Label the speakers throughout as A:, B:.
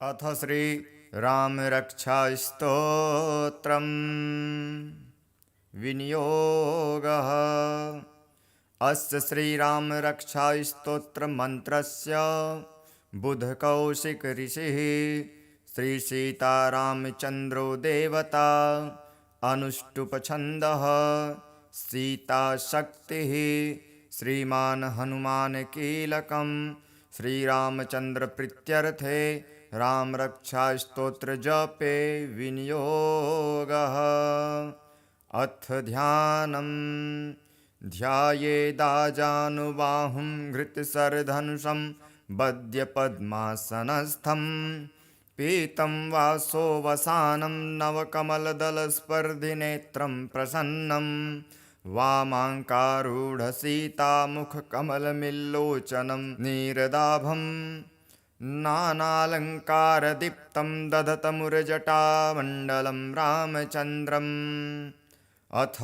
A: अथ श्री रामरक्षास्तोत्रम् विनियोगः। अस्य श्रीरामरक्षास्तोत्रमन्त्रस्य बुधकौशिकऋषिः श्रीसीतारामचन्द्रो देवता अनुष्टुप्छन्दः सीताशक्तिः श्रीमान् हनुमानकीलकं श्रीरामचन्द्रप्रीत्यर्थे रामरक्षास्तोत्रजपे विनियोगः। अथ ध्यानम्। ध्यायेदाजानुबाहुं घृतसरधनुषं वद्यपद्मासनस्थं पीतं वासोवसानं नवकमलदलस्पर्धिनेत्रं प्रसन्नं वामाङ्कारूढसीतामुखकमलमिल्लोचनं नीरदाभं नानालङ्कारदीप्तं दधतमुरजटामण्डलं रामचन्द्रम्। अथ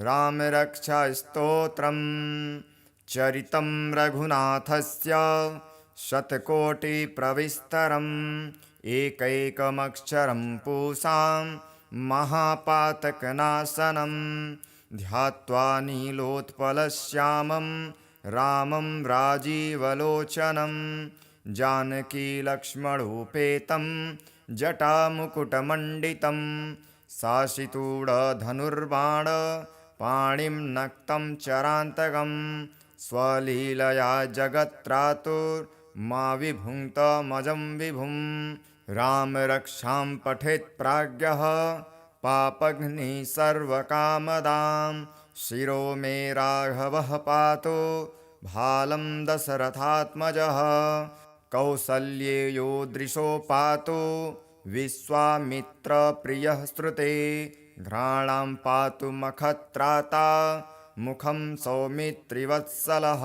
A: रामरक्षास्तोत्रम्। चरितं रघुनाथस्य शतकोटिप्रविस्तरम् एकैकमक्षरं पूसां महापातकनाशनं ध्यात्वा नीलोत्पलश्यामं रामं राजीवलोचनं जानकीलक्ष्मणोपेतं जटामुकुटमण्डितं साशितूढधनुर्बाण पाणिं नक्तं चरान्तकं स्वलीलया जगत्त्रातुर्मा विभुङ्क्तमजं विभुं रामरक्षां पठेत् प्राज्ञः पापघ्निः सर्वकामदां शिरो मे राघवः पातु भालं दशरथात्मजः कौसल्येयो दृशो पातु विश्वामित्रप्रियः श्रुते घ्राणां पातु मखत्राता मुखं सौमित्रिवत्सलः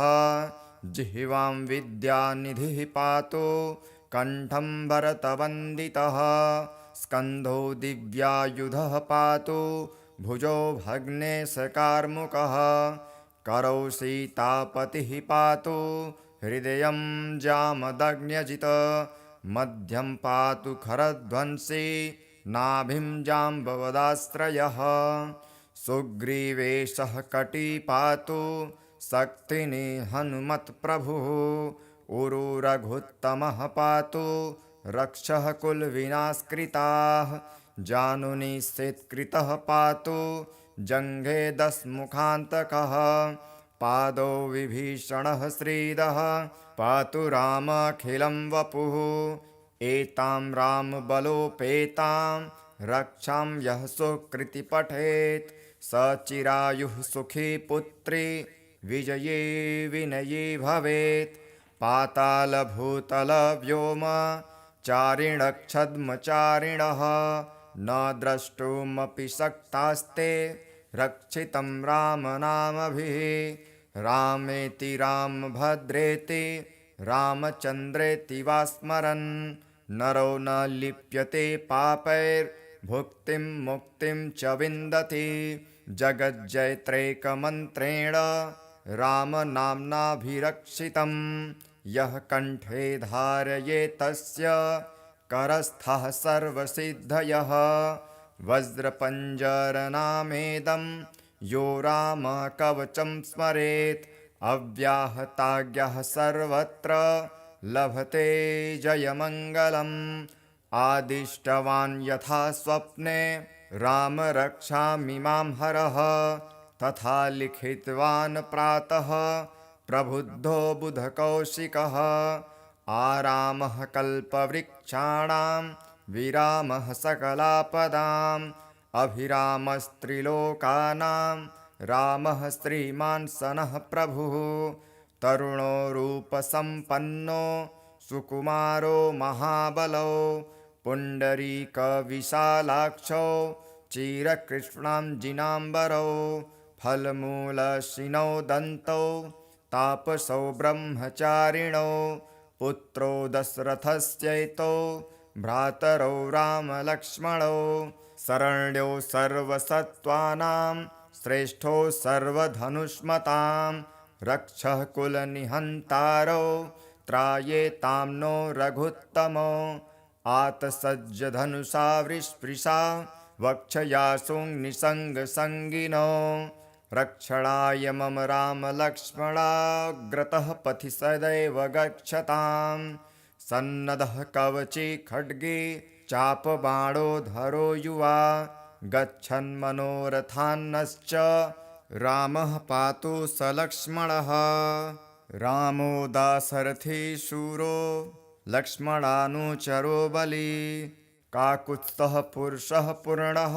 A: जिह्वां विद्यानिधिः पातु कण्ठं भरतवन्दितः स्कन्धो दिव्यायुधः पातु भुजो भग्नेशकार्मुकः करौ सीतापतिः पातु हृदयं जामदग्न्यजित् मध्यं पातु खरध्वंसी नाभिं जाम्बवदाश्रयः सुग्रीवेशः कटी पातु शक्तिनी हनुमत्प्रभुः उरु रघुत्तमः पातु रक्षः कुलविनाशकृताः जानुनी शेत्कृतः पातु जङ्घे दशमुखान्तकः पादौ विभीषणः श्रीदः पातु रामखिलं वपुः एतां रामबलोपेतां रक्षां यः सुकृति पठेत् स चिरायुः सुखी पुत्री विजये विनये भवेत् पातालभूतलव्योम चारिणक्षद्मचारिणः न द्रष्टुमपि शक्तास्ते रक्षितं रामनामभिः रामेति रामभद्रेति रामचन्द्रेति वा स्मरन् नरो न लिप्यते पापैर्भुक्तिं मुक्तिं च विन्दति जगज्जयत्रैकमन्त्रेण रामनाम्नाभिरक्षितं यः कण्ठे धारयेत् तस्य करस्थः सर्वसिद्धयः वज्रपञ्जरनामेदं यो रामकवचं स्मरेत् अव्याहताज्ञः सर्वत्र लभते जयमङ्गलम् आदिष्टवान् यथा स्वप्ने राम रक्षामि मां हरः तथा लिखितवान् प्रातः प्रबुद्धो बुधकौशिकः आरामः कल्पवृक्षाणां विरामः सकलापदाम् अभिरामस्त्रिलोकानां रामः श्रीमान् सनः प्रभुः तरुणो रूपसम्पन्नो सुकुमारो महाबलो पुण्डरीकविशालाक्षो चिरकृष्णाञ्जिनाम्बरो फलमूलशिनो दन्तौ तापसौ ब्रह्मचारिणो पुत्रो दशरथस्यैतो भ्रातरौ रामलक्ष्मणौ शरण्यो सर्वसत्त्वानां श्रेष्ठो सर्वधनुष्मतां रक्षः कुलनिहन्तारो त्रायेतां नो रघुत्तमो आतसज्जधनुषा वृष्पृशा वक्षयासुनिसङ्गसङ्गिनो रक्षणाय मम रामलक्ष्मणाग्रतः पथि सदैव गच्छताम् सन्नदः कवचे खड्गे चापबाणोधरो युवा गच्छन्मनोरथान्नश्च रामः पातु स लक्ष्मणः रामो दाशरथी शूरो लक्ष्मणानुचरो बली काकुत्स्थः पुरुषः पूर्णः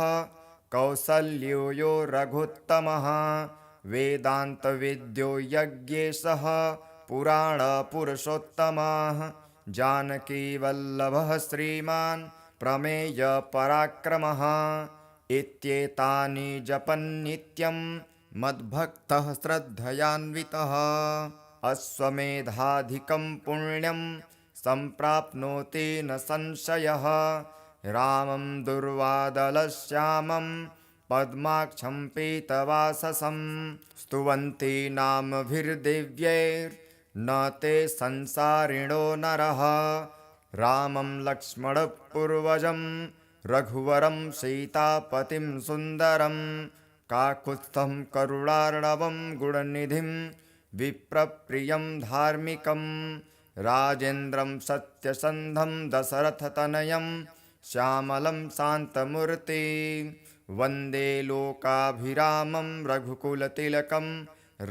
A: कौसल्यो यो रघुत्तमः वेदान्तवेद्यो यज्ञेशः पुराणपुरुषोत्तमः जानकीवल्लभः श्रीमान् प्रमेयपराक्रमः इत्येतानि जपन्नित्यं मद्भक्तः श्रद्धयान्वितः अश्वमेधाधिकं पुण्यं सम्प्राप्नोति न संशयः रामं दुर्वादलश्यामं पद्माक्षं पीतवाससं स्तुवन्ति नामभिर्दिव्यैर्न ते संसारिणो नरः रामं लक्ष्मणपूर्वजं रघुवरं सीतापतिं सुन्दरं काकुत्स्थं करुणार्णवं गुणनिधिं विप्रप्रियं धार्मिकं राजेन्द्रं सत्यसन्धं दशरथतनयं श्यामलं शान्तमूर्ति वन्दे लोकाभिरामं रघुकुलतिलकं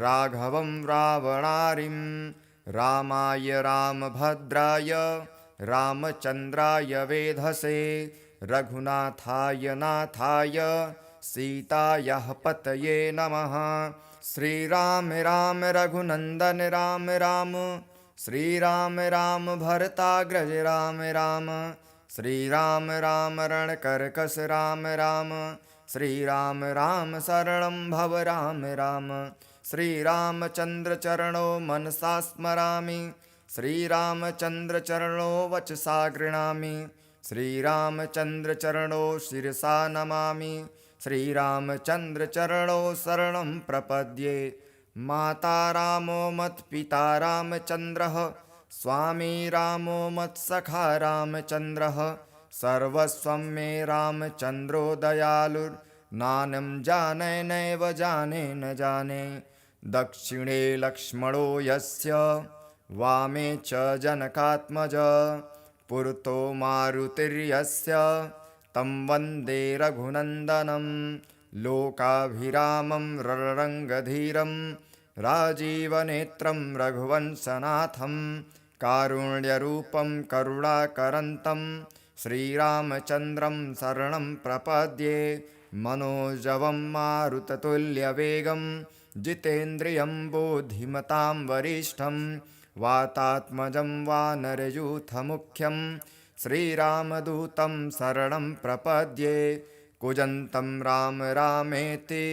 A: राघवं रावणारिं रामाय रामभद्राय रामचन्द्राय वेधसे रघुनाथाय नाथाय सीतायाः पतये नमः श्रीराम राम रघुनन्दन राम राम श्रीराम राम भरताग्रज राम राम श्रीराम राम रणकर्कश राम राम श्रीराम राम शरणं भव राम राम श्रीरामचन्द्रचरणो मनसा स्मरामि श्रीरामचन्द्रचरणो वचसा गृह्णामि श्रीरामचन्द्रचरणो शिरसा नमामि श्रीरामचन्द्रचरणो शरणं प्रपद्ये माता रामो मत्पिता रामचन्द्रः स्वामी रामो मत्सखा रामचन्द्रः सर्वस्वं मे रामचन्द्रो दयालुर्नानं जाने नैव जाने न जाने दक्षिणे लक्ष्मणो यस्य वामे च जनकात्मज पुरतो मारुतिर्यस्य तं वन्दे रघुनन्दनं लोकाभिरामं रणरङ्गधीरं राजीवनेत्रं रघुवंशनाथं कारुण्यरूपं करुणाकरन्तं श्रीरामचन्द्रं शरणं प्रपद्ये मनोजवं मारुततुल्यवेगं जितेन्द्रियं बुद्धिमतां वरिष्ठं वातात्मजं वानरयूथमुख्यं श्रीरामदूतं शरणं प्रपद्ये कूजन्तं राम रामेति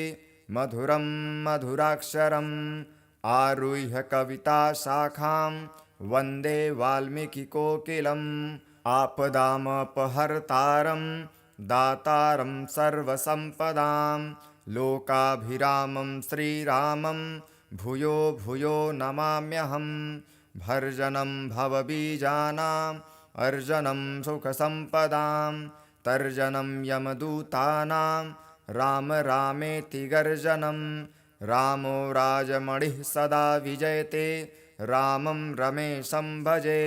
A: मधुरं मधुराक्षरम् आरुह्य कविताशाखां वन्दे वाल्मीकिकोकिलम् आपदामपहर्तारं दातारं सर्वसम्पदां लोकाभिरामं श्रीरामं भूयो भूयो नमाम्यहं भर्जनं भवबीजानाम् अर्जनं सुखसम्पदां तर्जनं यमदूतानां राम रामेति गर्जनं रामो राजमणिः सदा विजयते रामं रमेशं भजे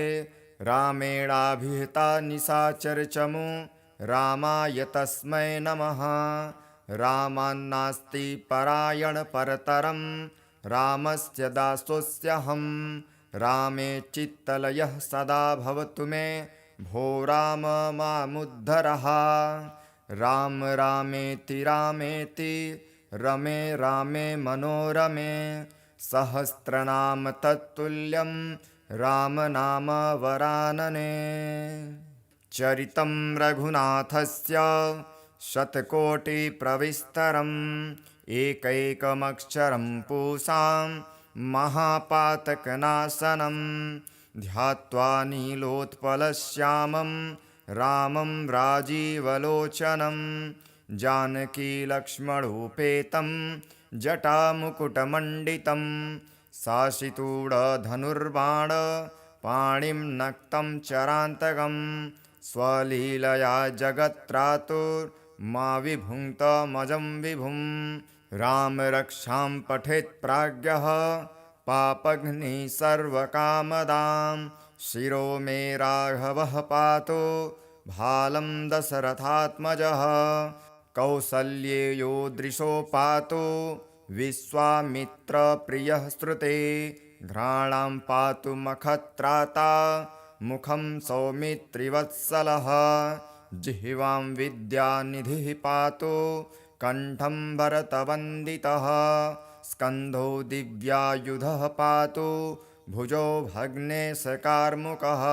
A: रामेणाभिहिता निशाचरचमु रामाय तस्मै नमः रामान्नास्ति परायणपरतरं रामस्य दासोऽस्यहं रामे चित्तलयः सदा भवतु मे भो राम मामुद्धरः राम रामेति रामेति रमे रामे मनोरमे सहस्रनाम तत्तुल्यं राम नाम वरानने चरितं रघुनाथस्य शतकोटिप्रविस्तरम् एकैकमक्षरं पूसां महापातकनाशनं ध्यात्वा नीलोत्पलश्यामं रामं राजीवलोचनं जानकीलक्ष्मणोपेतं जटामुकुटमण्डितं साशितूढधनुर्बाण पाणिं नक्तं चरान्तकं स्वलीलया जगत्त्रातुर्मा विभुङ्क्तमजं विभुं राम रक्षां पठेत् प्राज्ञः पापघ्निः सर्वकामदां शिरो मे राघवः पातु भालं दशरथात्मजः कौसल्येयो दृशो पातु विश्वामित्रप्रियः श्रुते घ्राणां पातु मखत्राता मुखं सौमित्रिवत्सलः जिह्वां विद्यानिधिः पातु कण्ठं भरतवन्दितः स्कन्धो दिव्यायुधः पातु भुजो भग्नेशकार्मुकः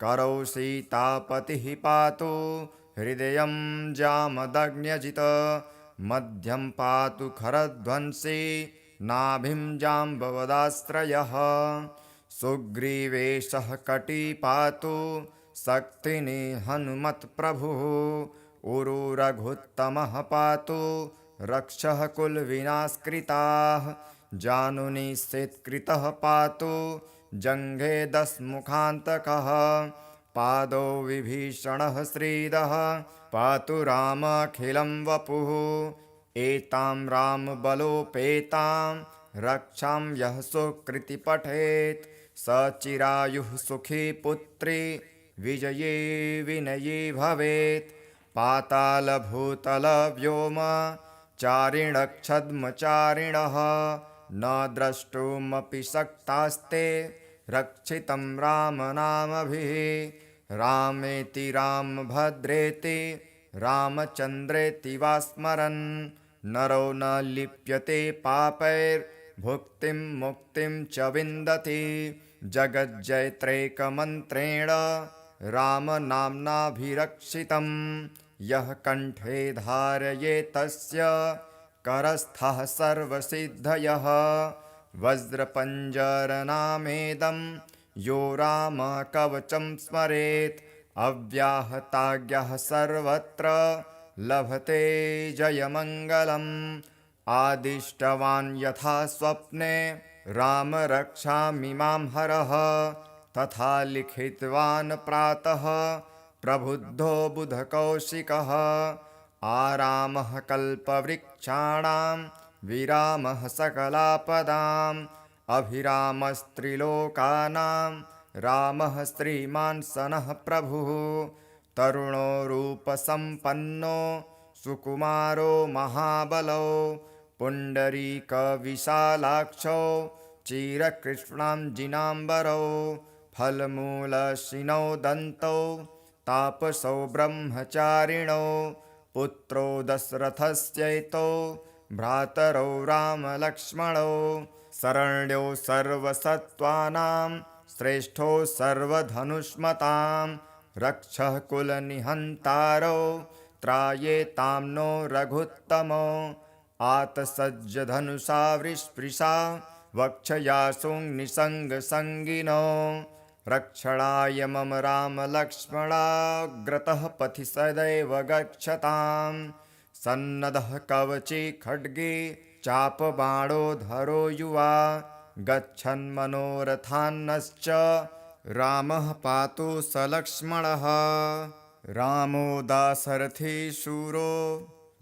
A: करौ सीतापतिः पातु हृदयं जामदग्न्यजित मध्यं पातु खरध्वंसी नाभिं जाम्बवदाश्रयः सुग्रीवेशः कटी पातु शक्तिनि हनुमत्प्रभुः उरु रघुत्तमः पातु रक्षः कुलविनाशकृताः जानुनि शेत्कृतः पातु जङ्घे दशमुखान्तकः पादौ विभीषणः श्रीदः पातु रामखिलं वपुः एतां रामबलोपेतां रक्षां यः सुकृति पठेत् स चिरायुः सुखी पुत्री विजये विनयी भवेत् पातालभूतलव्योम चारिणक्षद्मचारिणः न द्रष्टुमपि शक्तास्ते रक्षितं रामनामभिः रामेति रामभद्रेति रामचन्द्रेति वा स्मरन् नरो न लिप्यते पापैर्भुक्तिं मुक्तिं च विन्दति जगज्जयत्रैकमन्त्रेण रामनाम्नाभिरक्षितं यः कण्ठे धारयेत् तस्य करस्थः सर्वसिद्धयः वज्रपञ्जरनामेदं यो रामकवचं स्मरेत् अव्याहताज्ञः सर्वत्र लभते जयमङ्गलम् आदिष्टवान् यथा स्वप्ने राम रक्षामि मां हरः तथा लिखितवान् प्रातः प्रबुद्धो बुधकौशिकः आरामः कल्पवृक्षाणां विरामः सकलापदाम् अभिरामस्त्रिलोकानां रामः श्रीमान् सनः प्रभुः तरुणो रूपसम्पन्नो सुकुमारो महाबलो पुण्डरीकविशालाक्षो चिरकृष्णाञ्जिनाम्बरौ फलमूलशिनौ दन्तौ तापसौ ब्रह्मचारिणौ पुत्रो दशरथस्यैतौ भ्रातरौ रामलक्ष्मणौ शरण्यो सर्वसत्त्वानां श्रेष्ठो सर्वधनुष्मतां रक्षः कुलनिहन्तारौ त्रायेतां नो रघुत्तमो आतसज्जधनुषा वृष्पृशा वक्षयासुं निसङ्गसङ्गिनो रक्षणाय मम रामलक्ष्मणाग्रतः पथि सदैव गच्छतां सन्नदः कवची खड्गे चापबाणोधरो युवा गच्छन्मनोरथान्नश्च रामः पातु स लक्ष्मणः रामो दाशरथी शूरो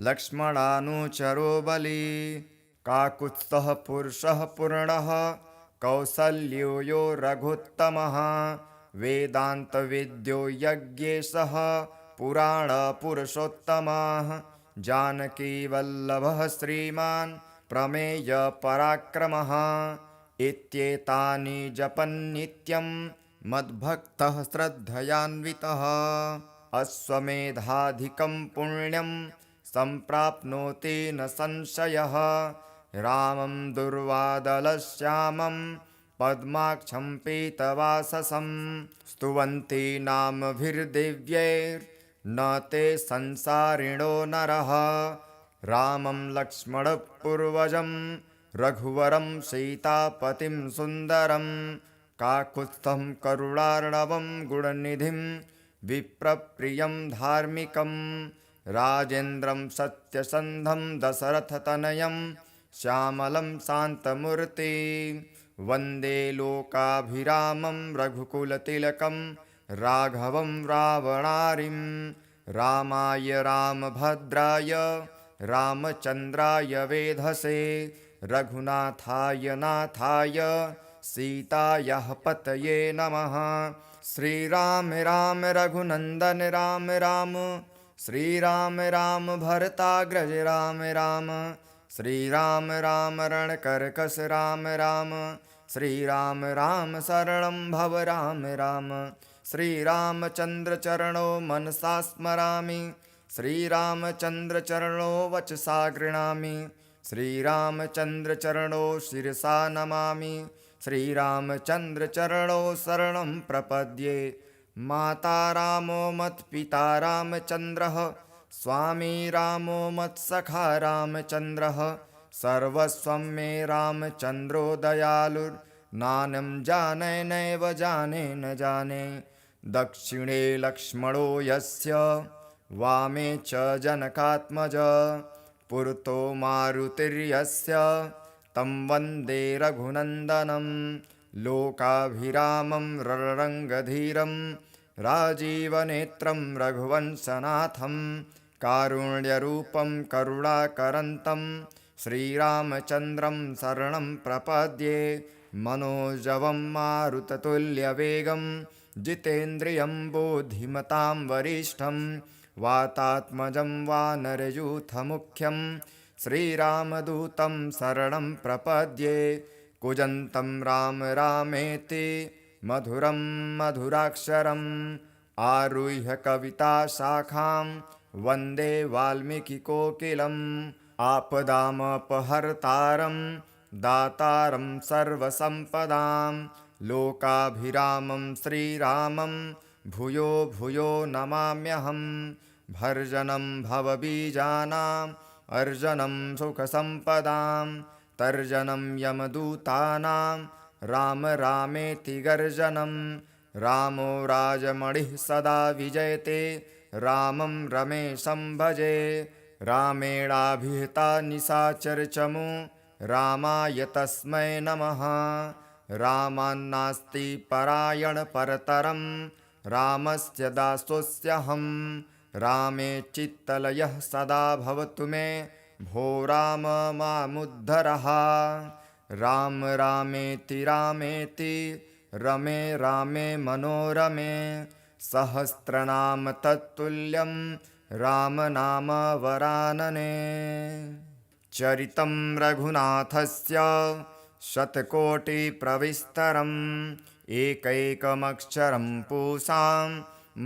A: लक्ष्मणानुचरो बली काकुत्स्थः पुरुषः पूर्णः कौसल्यो यो रघुत्तमः वेदान्तविद्यो यज्ञेशः पुराणपुरुषोत्तमः जानकीवल्लभः श्रीमान् प्रमेयपराक्रमः इत्येतानि जपन्नित्यं मद्भक्तः श्रद्धयान्वितः अश्वमेधाधिकं पुण्यं सम्प्राप्नोति न संशयः रामं दुर्वादलश्यामं पद्माक्षं पीतवाससं स्तुवन्ति नामभिर्दिव्यैर्न ते संसारिणो नरः रामं लक्ष्मणपूर्वजं रघुवरं सीतापतिं सुन्दरं काकुत्स्थं करुणार्णवं गुणनिधिं विप्रप्रियं धार्मिकं राजेन्द्रं सत्यसन्धं दशरथतनयं श्यामलं शान्तमूर्ति वन्दे लोकाभिरामं रघुकुलतिलकं राघवं रावणारिं रामाय रामभद्राय रामचन्द्राय वेधसे रघुनाथाय नाथाय सीतायाः पतये नमः। श्रीराम राम रघुनन्दन राम राम श्रीराम राम भरताग्रज राम राम श्रीराम राम रणकर्कश राम राम श्रीराम राम शरणं भव राम राम श्रीरामचन्द्रचरणो मनसा स्मरामि श्रीरामचन्द्रचरणो वचसा गृह्णामि श्रीरामचन्द्रचरणो शिरसा नमामि श्रीरामचन्द्रचरणो शरणं प्रपद्ये। माता रामो मत्पिता रामचन्द्रः स्वामी रामो मत्सखा रामचन्द्रः सर्वस्वं मे रामचन्द्रो दयालुर्नानं जाने नैव जाने न जाने। दक्षिणे लक्ष्मणो यस्य वामे च जनकात्मजः पुरतो मारुतिर्यस्य तं वन्दे रघुनन्दनं। लोकाभिरामं रणरङ्गधीरं राजीवनेत्रं रघुवंशनाथं कारुण्यरूपं करुणाकरन्तं श्रीरामचन्द्रं शरणं प्रपद्ये। मनोजवं मारुततुल्यवेगं जितेन्द्रियं बुद्धिमतां वरिष्ठं वातात्मजं वानरयूथमुख्यं श्रीरामदूतं शरणं प्रपद्ये। कूजन्तं राम रामेति मधुरं मधुराक्षरम् आरुह्य कविताशाखां वन्दे वाल्मीकिकोकिलम्। आपदामपहर्तारं दातारं सर्वसम्पदां लोकाभिरामं श्रीरामं भूयो भूयो नमाम्यहम्। भर्जनं भवबीजानाम् अर्जनं सुखसम्पदां तर्जनं यमदूतानां राम रामेति गर्जनं। रामो राजमणिः सदा विजयते रामं रमेशं भजे। रामेणाभिहिता निशाचरचमू रामाय तस्मै नमः। रामान्नास्ति परायणपरतरं रामस्य दासोऽस्म्यहं। रामे चित्तलयः सदा भवतु मे भो राम मामुद्धरः। राम रामेति रामेति रमे रामे मनोरमे सहस्रनाम तत्तुल्यं राम नाम वरानने। चरितं रघुनाथस्य शतकोटिप्रविस्तरम् एकैकमक्षरं पूसां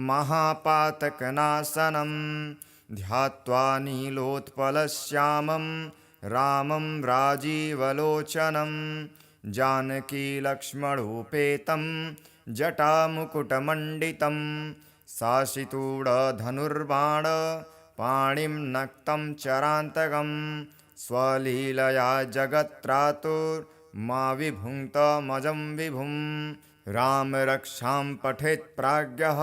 A: महापातकनाशनं ध्यात्वा नीलोत्पलश्यामं रामं राजीवलोचनं जानकीलक्ष्मणोपेतं जटामुकुटमण्डितं साशितूढधनुर्बाण पाणिं नक्तं चरान्तकं स्वलीलया जगत्त्रातुर्मा विभुङ्क्तमजं विभुं। राम रक्षां पठेत् प्राज्ञः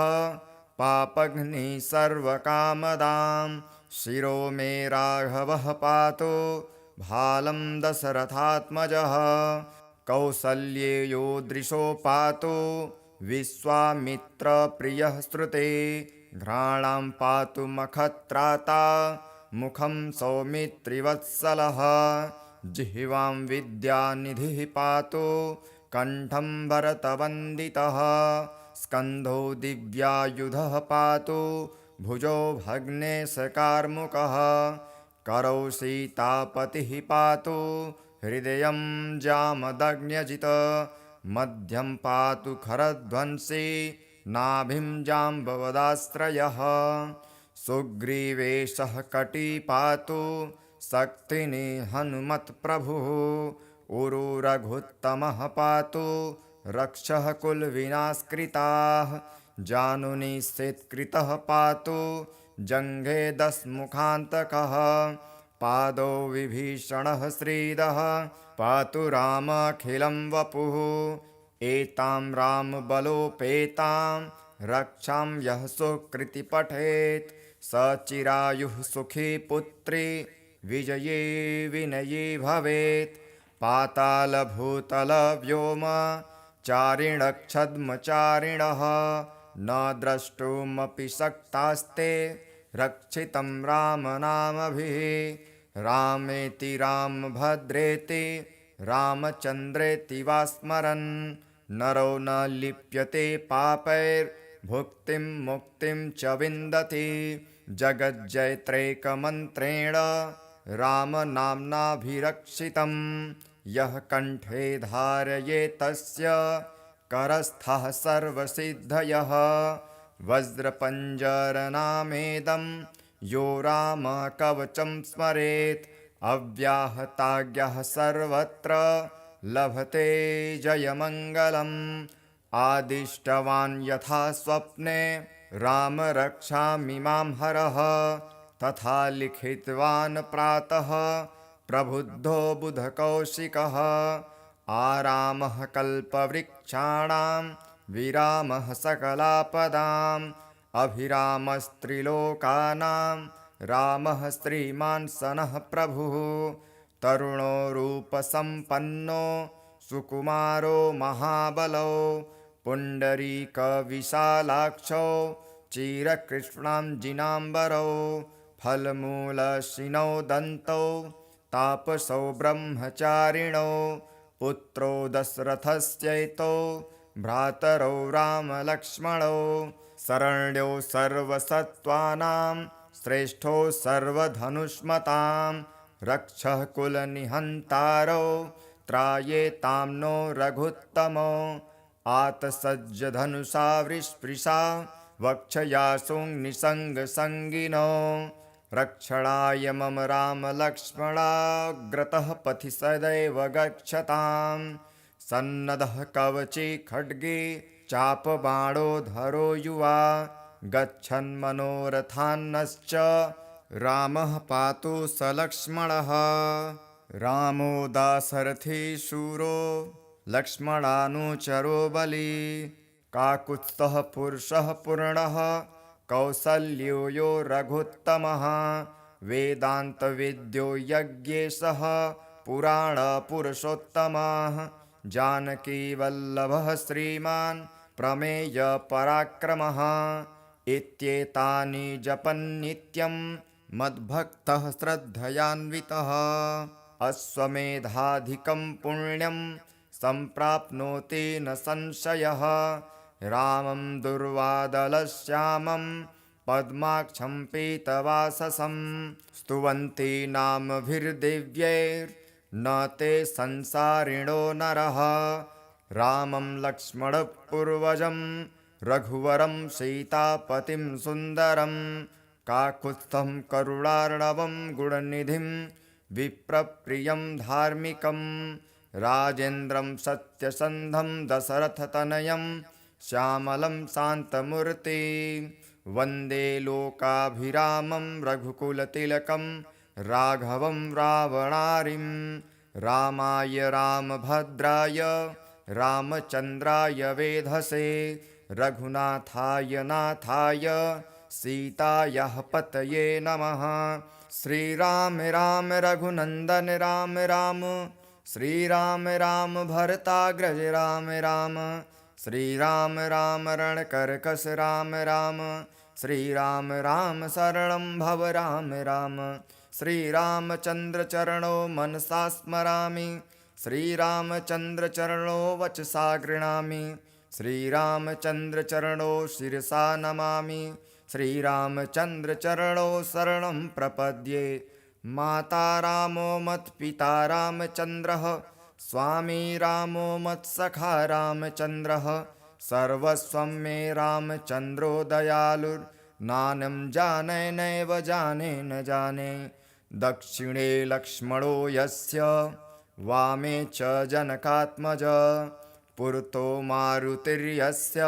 A: पापघ्निः सर्वकामदां शिरो मे राघवः पातु भालं दशरथात्मजः। कौसल्येयो दृशो पातु विश्वामित्रप्रियः श्रुते घ्राणां पातु मखत्राता मुखं सौमित्रिवत्सलः। जिह्वां विद्यानिधिः पातु कण्ठं भरतवन्दितः स्कन्धो दिव्यायुधः पातु भुजो भग्नेशकार्मुकः। करौ सीतापतिः पातु हृदयं जामदग्न्यजित् मध्यं पातु खरध्वंसी नाभिं जाम्बवदाश्रयः। सुग्रीवेशः कटी पातु शक्तिनी हनुमत्प्रभुः उरु रघुत्तमः पातु रक्षः कुलविनाशकृताः। जानुनी शेत्कृतः पातु जङ्घे दशमुखान्तकः पादौ विभीषणः श्रीदः पातु रामखिलं वपुः। एतां रामबलोपेतां रक्षां यः सुकृति पठेत् स चिरायुः सुखी पुत्री विजये विनयी भवेत्। पातालभूतलव्योम चारिणक्षद्मचारिणः न द्रष्टुमपि शक्तास्ते रक्षितं रामनामभिः। रामेति रामभद्रेति रामचन्द्रेति वा स्मरन् नरो न लिप्यते पापैर्भुक्तिं मुक्तिं च विन्दति। जगज्जयत्रैकमन्त्रेण रामनाम्नाभिरक्षितं यः कण्ठे धारयेतस्य करस्थः सर्वसिद्धयः। वज्रपञ्जरनामेदं यो रामकवचं स्मरेत् अव्याहताज्ञः सर्वत्र लभते जयमङ्गलम्। आदिष्टवान् यथा स्वप्ने राम रक्षामि मां हरः तथा लिखितवान् प्रातः प्रबुद्धो बुधकौशिकः। आरामः कल्पवृक्षाणां विरामः सकलापदाम् अभिरामस्त्रिलोकानां रामः श्रीमान् सनः प्रभुः। तरुणो रूपसम्पन्नो सुकुमारो महाबलो पुण्डरीकविशालाक्षो चिरकृष्णाञ्जिनाम्बरो फलमूलशिनो दन्तौ तापसौ ब्रह्मचारिणो पुत्रो दशरथस्यैतो भ्रातरौ रामलक्ष्मणौ शरण्यो सर्वसत्त्वानां श्रेष्ठो सर्वधनुष्मतां रक्षः कुलनिहन्तारो त्रायेतां नो रघुत्तमो। आतसज्जधनुषा वृष्पृशा वक्षयासुनिसङ्गसङ्गिनो रक्षणाय मम रामलक्ष्मणाग्रतः पथि सदैव गच्छताम्। सन्नद्धः कवचे खड्गे चापबाणोधरो युवा गच्छन्मनोरथान्नश्च रामः पातु स लक्ष्मणः। रामो दाशरथी शूरो लक्ष्मणानुचरो बली काकुत्स्थः पुरुषः पूर्णः कौसल्यो यो रघुत्तमः। वेदान्तविद्यो यज्ञेशः पुराणपुरुषोत्तमः जानकीवल्लभः श्रीमान् प्रमेयपराक्रमः। इत्येतानि जपन्नित्यं मद्भक्तः श्रद्धयान्वितः अश्वमेधाधिकं पुण्यं सम्प्राप्नोति न संशयः। रामं दुर्वादलश्यामं पद्माक्षं पीतवाससं स्तुवन्ति नामभिर्दिव्यैर्न ते संसारिणो नरः। रामं लक्ष्मणपूर्वजं रघुवरं सीतापतिं सुन्दरं काकुत्स्थं करुणार्णवं गुणनिधिं विप्रप्रियं धार्मिकं राजेन्द्रं सत्यसन्धं दशरथतनयं श्यामलं शान्तमूर्ति वन्दे लोकाभिरामं रघुकुलतिलकं राघवं रावणारिं। रामाय रामभद्राय रामचन्द्राय वेधसे रघुनाथाय नाथाय सीतायाः पतये नमः। श्रीराम राम रघुनन्दन राम राम श्रीराम राम भरताग्रज राम राम श्रीराम राम रणकर्कश राम राम श्रीराम राम शरणं भव राम राम। श्रीरामचन्द्रचरणो मनसा स्मरामि श्रीरामचन्द्रचरणो वचसा गृह्णामि श्रीरामचन्द्रचरणो शिरसा नमामि श्रीरामचन्द्रचरणो शरणं प्रपद्ये। माता रामो मत्पिता रामचन्द्रः स्वामी रामो मत्सखा रामचन्द्रः सर्वस्वं मे रामचन्द्रो दयालुर्नानं जाने नैव जाने न जाने। दक्षिणे लक्ष्मणो यस्य वामे च जनकात्मज पुरतो मारुतिर्यस्य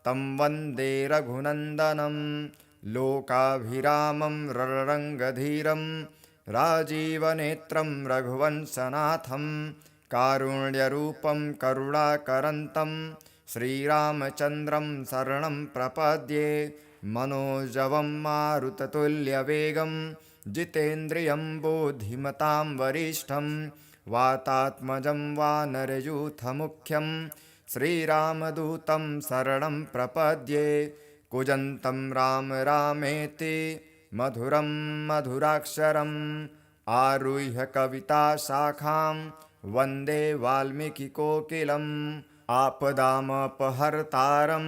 A: तं वन्दे रघुनन्दनं। लोकाभिरामं रणरङ्गधीरं राजीवनेत्रं रघुवंशनाथं कारुण्यरूपं करुणाकरन्तं श्रीरामचन्द्रं शरणं प्रपद्ये। मनोजवं मारुततुल्यवेगं जितेन्द्रियं बुद्धिमतां वरिष्ठं वातात्मजं वानरयूथमुख्यं श्रीरामदूतं शरणं प्रपद्ये कूजन्तं राम रामेति मधुरं मधुराक्षरम् आरुह्य कविताशाखां वन्दे वाल्मीकिकोकिलम् आपदामपहर्तारं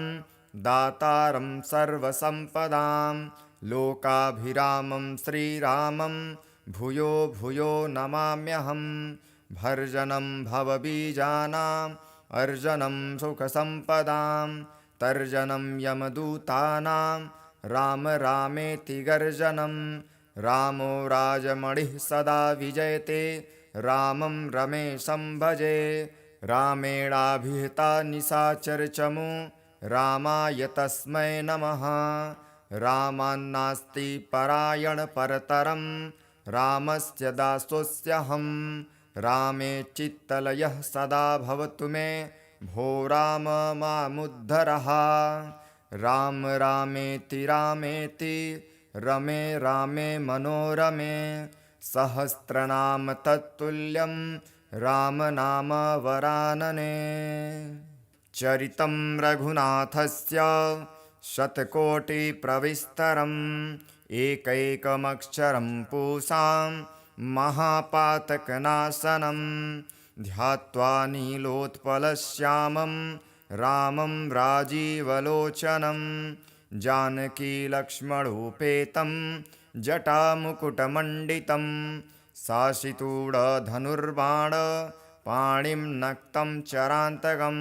A: दातारं सर्वसम्पदां लोकाभिरामं श्रीरामं भूयो भूयो नमाम्यहम् भर्जनं भवबीजानाम् अर्जनं सुखसम्पदां तर्जनं यमदूतानां राम रामेति गर्जनं रामो राजमणिः सदा विजयते रामं रमेशं भजे रामेणाभिहिता निशाचरचमू रामाय तस्मै नमः रामान्नास्ति परायणपरतरं रामस्य दासोऽस्यहं रामे चित्तलयः सदा भवतु मे भो राम मामुद्धरः राम रामेति रामेति रमे रामे मनोरमे सहस्रनाम तत्तुल्यं राम नाम वरानने चरितं रघुनाथस्य शतकोटिप्रविस्तरम् एकैकमक्षरं पूसां महापातकनाशनं ध्यात्वा नीलोत्पलश्यामं रामं राजीवलोचनं जानकीलक्ष्मणोपेतं जटामुकुटमण्डितं साशितूढधनुर्बाण पाणिं नक्तं चरान्तकं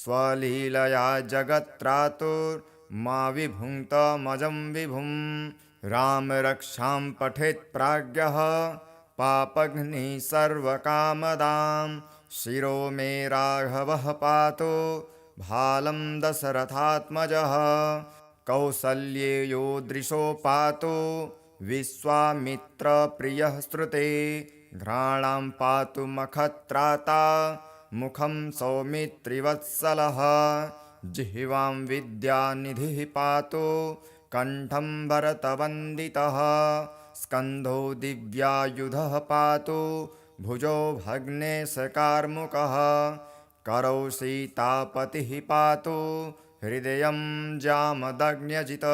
A: स्वलीलया जगत्त्रातुर्मा विभुङ्क्तमजं विभुं राम रक्षां पठेत् प्राज्ञः पापघ्निः सर्वकामदां शिरो मे राघवः पातु भालं दशरथात्मजः कौसल्येयो दृशो पातु विश्वामित्रप्रियः श्रुते घ्राणां पातु मखत्राता मुखं सौमित्रिवत्सलः जिह्वां विद्यानिधिः पातु कण्ठं भरतवन्दितः स्कन्धो दिव्यायुधः पातु भुजो भग्नेशकार्मुकः करौ सीतापतिः पातु हृदयं जामदग्न्यजित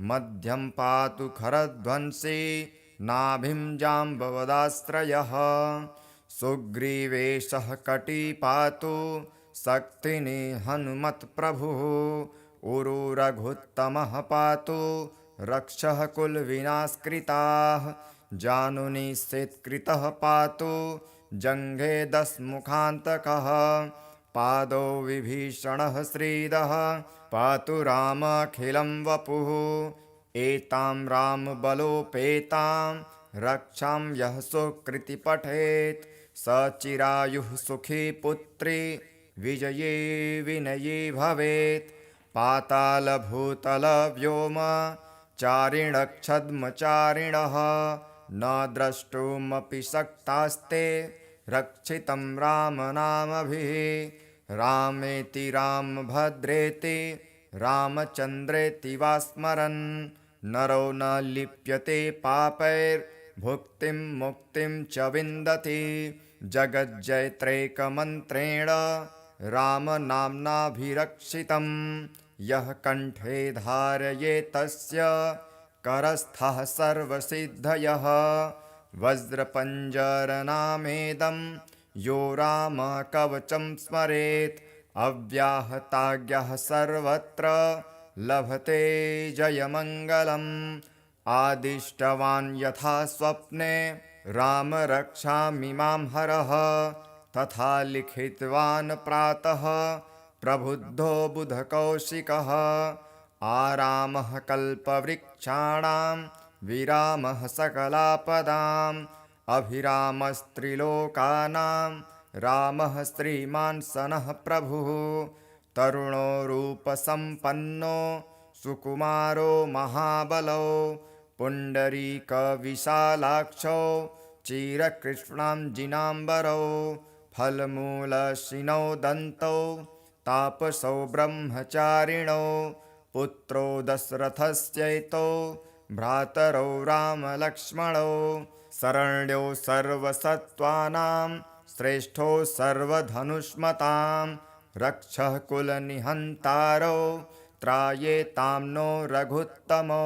A: मध्यं पातु खरध्वंसी नाभिं जाम्बवदाश्रयः सुग्रीवेशः कटी पातु शक्तिनि हनुमत्प्रभुः उरु रघुत्तमः पातु रक्षः कुलविनाशकृताः जानुनि सेत्कृतः पातु जङ्घे दशमुखान्तकः पादौ विभीषणः श्रीदः पातु रामखिलं वपुः एतां रामबलोपेतां रक्षां यः सुकृति पठेत् स चिरायुः सुखी पुत्री विजये विनये भवेत् पातालभूतलव्योम चारिणक्षद्मचारिणः न द्रष्टुमपि शक्तास्ते रक्षितं रामनामभिः रामेति रामभद्रेति रामचन्द्रेति वा स्मरन् नरो न लिप्यते पापैर्भुक्तिं मुक्तिं च विन्दति जगज्जयत्रैकमन्त्रेण रामनाम्नाभिरक्षितं यः कण्ठे धारयेत् तस्य करस्थः सर्वसिद्धयः वज्रपञ्जरनामेदं यो रामकवचं स्मरेत् अव्याहताज्ञः सर्वत्र लभते जयमङ्गलम् आदिष्टवान् यथा स्वप्ने राम रक्षामि मां हरः तथा लिखितवान् प्रातः प्रबुद्धो बुधकौशिकः आरामः कल्पवृक्षाणां विरामः सकलापदाम् अभिरामस्त्रिलोकानां रामः श्रीमान् सनः प्रभुः तरुणो रूपसम्पन्नो सुकुमारो महाबलो पुण्डरीकविशालाक्षो चिरकृष्णाञ्जिनाम्बरौ फलमूलशिनौ दन्तौ तापसौ ब्रह्मचारिणौ पुत्रो दशरथस्यैतौ भ्रातरौ रामलक्ष्मणौ शरण्यो सर्वसत्त्वानां श्रेष्ठो सर्वधनुष्मतां रक्षः कुलनिहन्तारो त्रायेतां नो रघुत्तमो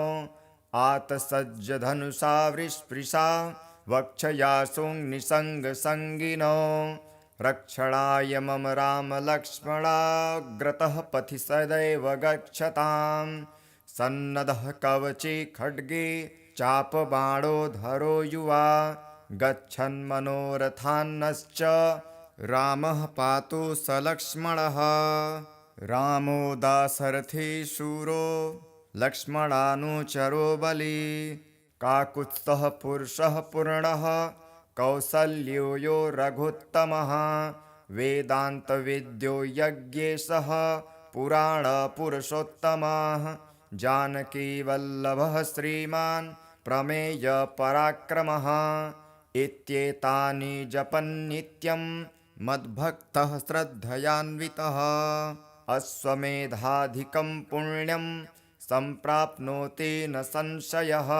A: आतसज्जधनुषा वृष्पृशा वक्षयासुनिसङ्गसङ्गिनो रक्षणाय मम रामलक्ष्मणाग्रतः पथि सदैव गच्छतां सन्नद्धः कवचे खड्गे चापबाणोधरो युवा गच्छन्मनोरथान्नश्च रामः पातु स लक्ष्मणः रामो दाशरथी शूरो लक्ष्मणानुचरो बली काकुत्स्थः पुरुषः पूर्णः कौसल्यो यो रघुत्तमः वेदान्तविद्यो यज्ञेशः पुराणपुरुषोत्तमः जानकीवल्लभः श्रीमान् प्रमेयपराक्रमः इत्येतानि जपन्नित्यं मद्भक्तः श्रद्धयान्वितः अश्वमेधाधिकं पुण्यं सम्प्राप्नोति न संशयः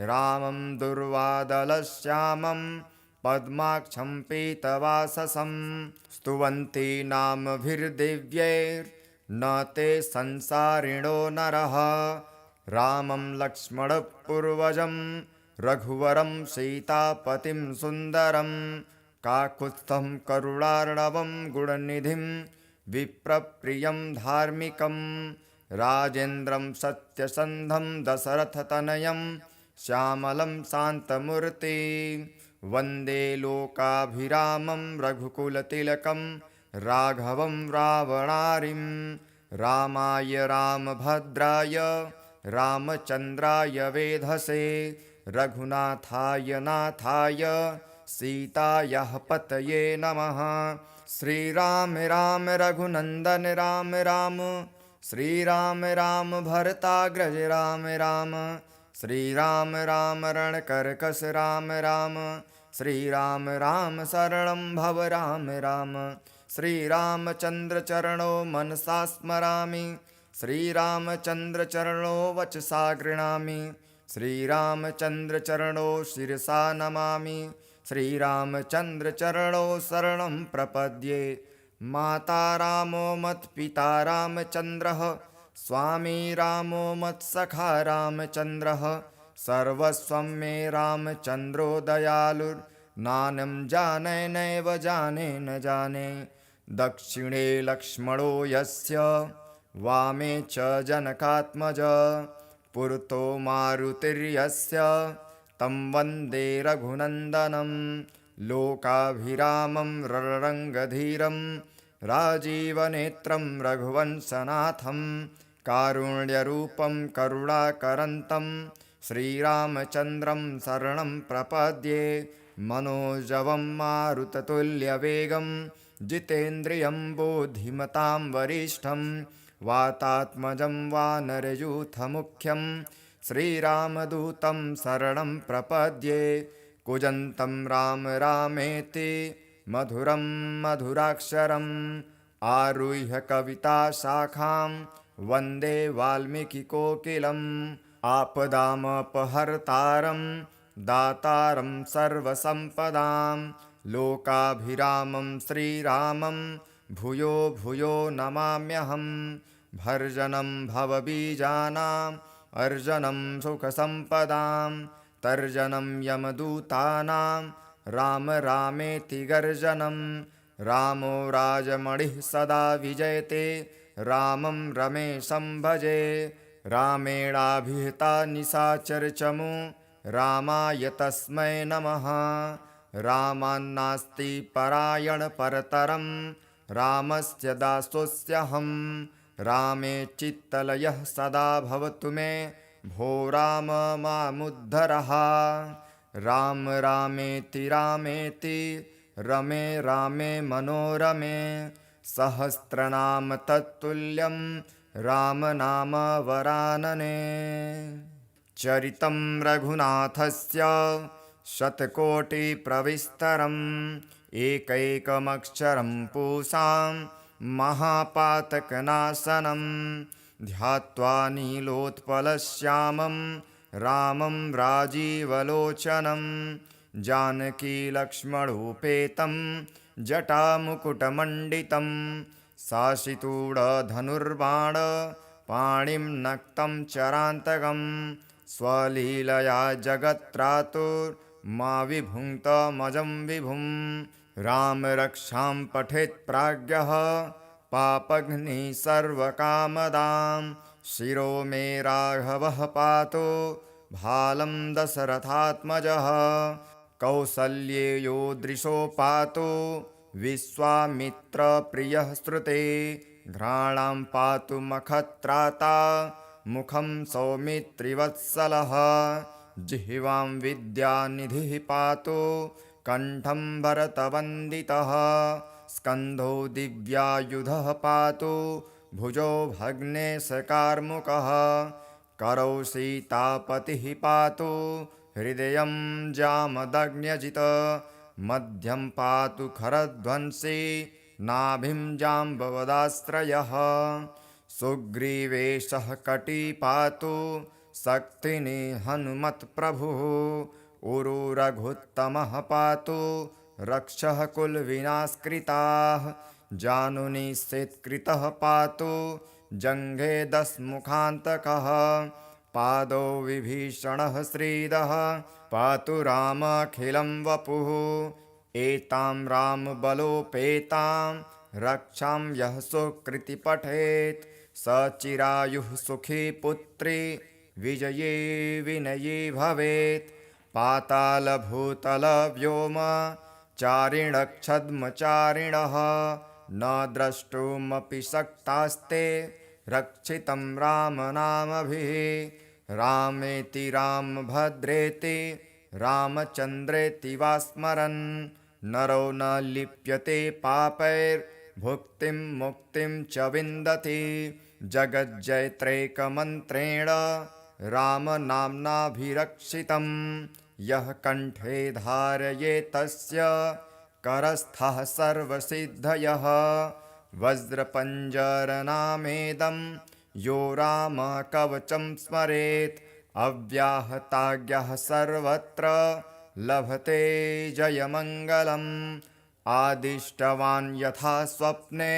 A: रामं दुर्वादलश्यामं पद्माक्षं पीतवाससं स्तुवन्ति नामभिर्दिव्यैर्न ते संसारिणो नरः रामं लक्ष्मणपूर्वजं रघुवरं सीतापतिं सुन्दरं काकुत्स्थं करुणार्णवं गुणनिधिं विप्रप्रियं धार्मिकं राजेन्द्रं सत्यसन्धं दशरथतनयं श्यामलं शान्तमूर्ति वन्दे लोकाभिरामं रघुकुलतिलकं राघवं रावणारिं रामाय रामभद्राय रामचन्द्राय वेधसे रघुनाथाय नाथाय सीतायाः पतये नमः श्रीराम राम रघुनन्दन राम राम श्रीराम राम भरताग्रज राम राम श्रीराम राम रणकर्कश राम राम श्रीराम राम शरणं भव राम राम श्रीरामचन्द्रचरणो मनसा स्मरामि श्रीरामचन्द्रचरणो वचसा गृह्णामि श्रीरामचन्द्रचरणो शिरसा नमामि श्रीरामचन्द्रचरणो शरणं प्रपद्ये माता रामो मत्पिता रामचन्द्रः स्वामी रामो मत्सखा रामचन्द्रः सर्वस्वं मे रामचन्द्रो दयालुर्नानं जाने नैव जाने न जाने दक्षिणे लक्ष्मणो यस्य वामे च जनकात्मज पुरतो मारुतिर्यस्य तं वन्दे रघुनन्दनं लोकाभिरामं रणरङ्गधीरं राजीवनेत्रं रघुवंशनाथं कारुण्यरूपं करुणाकरन्तं श्रीरामचन्द्रं शरणं प्रपद्ये मनोजवं मारुततुल्यवेगं जितेन्द्रियं बुद्धिमतां वरिष्ठं वातात्मजं वानरयूथमुख्यं श्रीरामदूतं शरणं प्रपद्ये कूजन्तं राम रामेति मधुरं मधुराक्षरम् आरुह्य कविताशाखां वन्दे वाल्मीकिकोकिलम् आपदामपहर्तारं दातारं सर्वसम्पदां लोकाभिरामं श्रीरामं भूयो भूयो नमाम्यहं भर्जनं भवबीजानाम् अर्जनं सुखसम्पदां तर्जनं यमदूतानां राम रामेति गर्जनं रामो राजमणिः सदा विजयते रामं रमेशं भजे रामेणाभिहिता निशाचरचमु रामाय तस्मै नमः रामान्नास्ति परायणपरतरं रामस्य दासोऽस्यहं रामे चित्तलयः सदा भवतु मे भो राम मामुद्धरः राम रामेति रामेति रमे रामे मनोरमे सहस्रनाम तत्तुल्यं राम नाम वरानने चरितं रघुनाथस्य शतकोटिप्रविस्तरम् एकैकमक्षरं पूसां महापातकनाशनं ध्यात्वा नीलोत्पलश्यामं रामं राजीवलोचनं जानकीलक्ष्मणोपेतं जटामुकुटमण्डितं साशितूढधनुर्बाण पाणिं नक्तं चरान्तकं स्वलीलया जगत्त्रातुर्मा विभुङ्क्तमजं विभुं राम रक्षां पठेत् प्राज्ञः पापघ्निः सर्वकामदां शिरो मे राघवः पातु भालं दशरथात्मजः कौसल्येयो दृशो पातु विश्वामित्रप्रियः श्रुते घ्राणां पातु मखत्राता मुखं सौमित्रिवत्सलः जिह्वां विद्यानिधिः पातु कण्ठं भरतवन्दितः स्कन्धो दिव्यायुधः पातु भुजो भग्नेशकार्मुकः करौ सीतापतिः पातु हृदयं जामदग्न्यजित मध्यं पातु खरध्वंसी नाभिं जाम्बवदाश्रयः सुग्रीवेशः कटी पातु शक्तिनि हनुमत्प्रभुः उरु रघुत्तमः पातु रक्षः कुलविनाशकृताः जानुनि शेत्कृतः पातु जङ्घे दशमुखान्तकः पादौ विभीषणः श्रीदः पातु रामखिलं वपुः एतां रामबलोपेतां रक्षां यः सुकृति पठेत् स चिरायुः सुखी पुत्री विजये विनयी भवेत् पातालभूतलव्योम चारिणक्षद्मचारिणः न द्रष्टुमपि शक्तास्ते रक्षितं रामनामभिः रामेति रामभद्रेति रामचन्द्रेति वा स्मरन् नरो न लिप्यते पापैर्भुक्तिं मुक्तिं च विन्दति जगज्जयत्रैकमन्त्रेण रामनाम्नाभिरक्षितं यः कण्ठे धारयेत् तस्य करस्थः सर्वसिद्धयः वज्रपञ्जरनामेदं यो रामकवचं स्मरेत् अव्याहताज्ञः सर्वत्र लभते जयमङ्गलम् आदिष्टवान् यथा स्वप्ने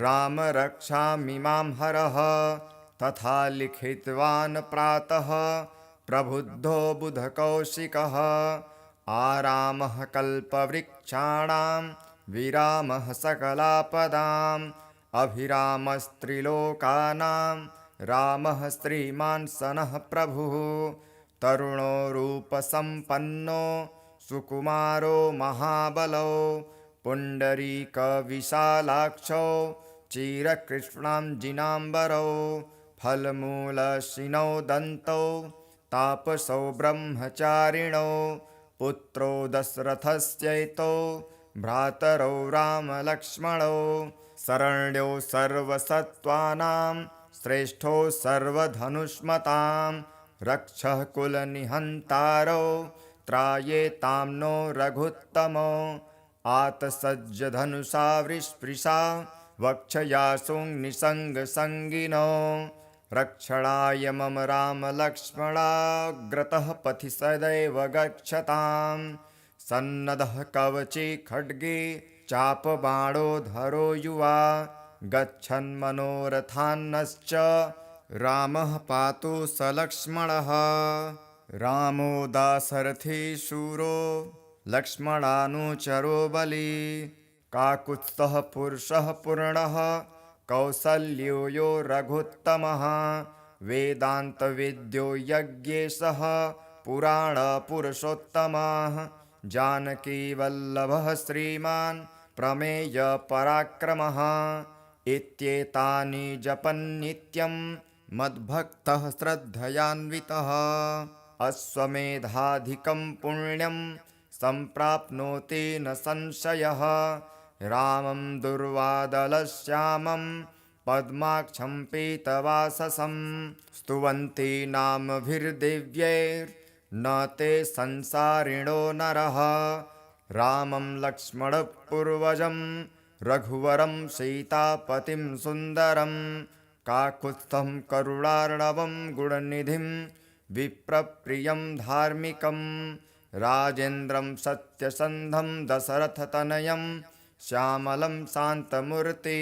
A: राम रक्षामि मां हरः तथा लिखितवान् प्रातः प्रबुद्धो बुधकौशिकः आरामः कल्पवृक्षाणां विरामः सकलापदाम् अभिरामस्त्रिलोकानां रामः श्रीमान् सनः प्रभुः तरुणो रूपसम्पन्नो सुकुमारो महाबलो पुण्डरीकविशालाक्षो चिरकृष्णाञ्जिनाम्बरौ फलमूलशिनौ दन्तौ तापसौ ब्रह्मचारिणौ पुत्रो दशरथस्यैतौ भ्रातरौ रामलक्ष्मणौ शरण्यो सर्वसत्त्वानां श्रेष्ठो सर्वधनुष्मतां रक्षः कुलनिहन्तारौ त्रायेतां नो रघुत्तमो आतसज्जधनुषा वृष्पृशा वक्षयासुं निसङ्गसङ्गिनो रक्षणाय मम रामलक्ष्मणाग्रतः पथि सदैव गच्छतां सन्नदः कवची खड्गे चापबाणोधरो युवा गच्छन्मनोरथान्नश्च रामः पातु स लक्ष्मणः रामो दाशरथी शूरो लक्ष्मणानुचरो बली काकुत्स्थः पुरुषः पूर्णः कौसल्यो यो रघुत्तमः वेदान्तविद्यो यज्ञेशः पुराणपुरुषोत्तमः जानकीवल्लभः श्रीमान् प्रमेयपराक्रमः इत्येतानि जपन्नित्यं मद्भक्तः श्रद्धयान्वितः अश्वमेधाधिकं पुण्यं सम्प्राप्नोति न संशयः रामं दुर्वादलश्यामं पद्माक्षं पीतवाससं स्तुवन्ति नामभिर्दिव्यैर्न ते संसारिणो नरः रामं लक्ष्मणपूर्वजं रघुवरं सीतापतिं सुन्दरं काकुत्स्थं करुणार्णवं गुणनिधिं विप्रप्रियं धार्मिकं राजेन्द्रं सत्यसन्धं दशरथतनयं श्यामलं शान्तमूर्ति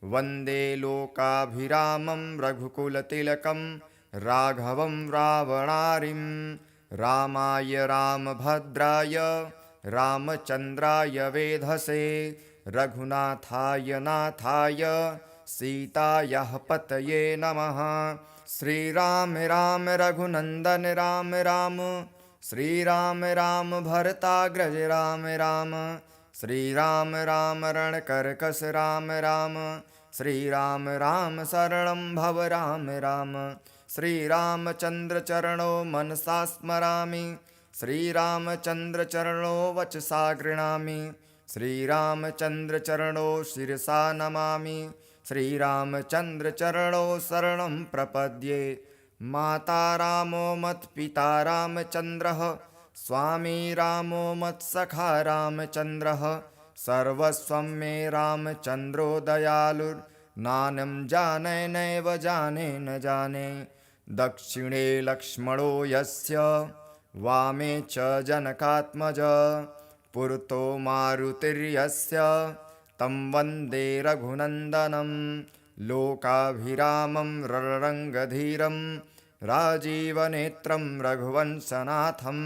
A: वन्दे लोकाभिरामं रघुकुलतिलकं राघवं रावणारिं रामाय रामभद्राय रामचन्द्राय वेधसे रघुनाथाय नाथाय सीतायाः पतये नमः। श्रीराम राम रघुनन्दन राम राम श्रीराम राम भरताग्रज राम राम श्रीराम राम रणकर्कश राम राम श्रीराम राम शरणं भव राम राम श्रीरामचन्द्रचरणो मनसा स्मरामि श्रीरामचन्द्रचरणो वचसा गृह्णामि श्रीरामचन्द्रचरणो शिरसा नमामि श्रीरामचन्द्रचरणो शरणं प्रपद्ये। माता रामो मत्पिता रामचन्द्रः स्वामी रामो मत्सखा रामचन्द्रः सर्वस्वं मे रामचन्द्रो दयालुर्नानं जाने नैव जाने न जाने। दक्षिणे लक्ष्मणो यस्य वामे च जनकात्मजः पुरतो मारुतिर्यस्य तं वन्दे रघुनन्दनं लोकाभिरामं रणरङ्गधीरं राजीवनेत्रं रघुवंशनाथं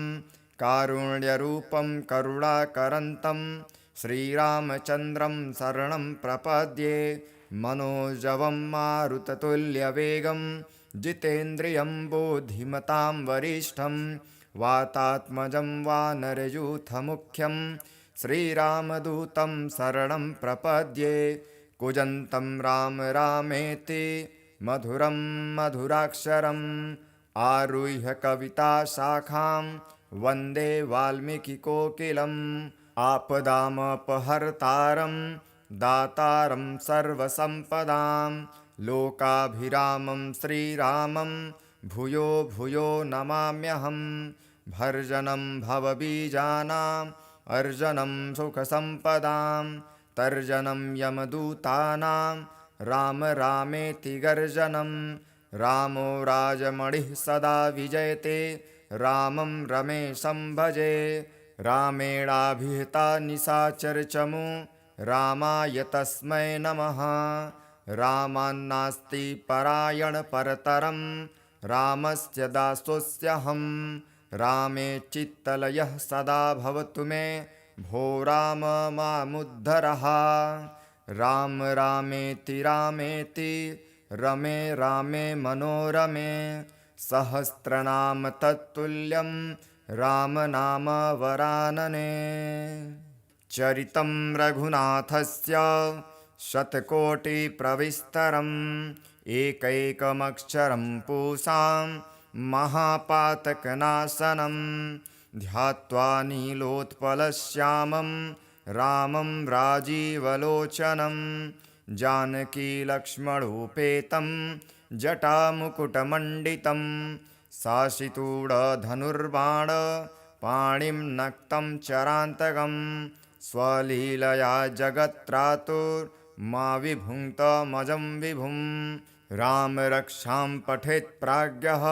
A: कारुण्यरूपं करुणाकरन्तं श्रीरामचन्द्रं शरणं प्रपद्ये। मनोजवं मारुततुल्यवेगं जितेन्द्रियं बुद्धिमतां वरिष्ठं वातात्मजं वानरयूथमुख्यं श्रीरामदूतं शरणं प्रपद्ये। कूजन्तं राम रामेति मधुरं मधुराक्षरम् आरुह्य कविताशाखां वन्दे वाल्मीकिकोकिलम्। आपदामपहर्तारं दातारं सर्वसम्पदां लोकाभिरामं श्रीरामं भूयो भूयो नमाम्यहम्। भर्जनं भवबीजानाम् अर्जनं सुखसम्पदां तर्जनं यमदूतानां राम रामेति गर्जनं। रामो राजमणिः सदा विजयते रामं रमेशं भजे। रामेणाभिहिता निशाचरचमू रामाय तस्मै नमः। रामान्नास्ति परायणपरतरं रामस्य दासोऽस्म्यहं। रामे चित्तलयः सदा भवतु मे भो राम मामुद्धरः। राम रामेति रामेति रमे रामे मनोरमे सहस्रनाम तत्तुल्यं राम नाम वरानने। चरितं रघुनाथस्य शतकोटिप्रविस्तरम् एकैकमक्षरं पूसां महापातकनाशनं ध्यात्वा नीलोत्पलश्यामं रामं राजीवलोचनं जानकीलक्ष्मणोपेतं जटामुकुटमण्डितं शासितूढधनुर्बाण पाणिं नक्तं चरान्तकं स्वलीलया जगत्त्रातुर्मा विभुङ्क्तमजं विभुं। राम रक्षां पठेत् प्राज्ञः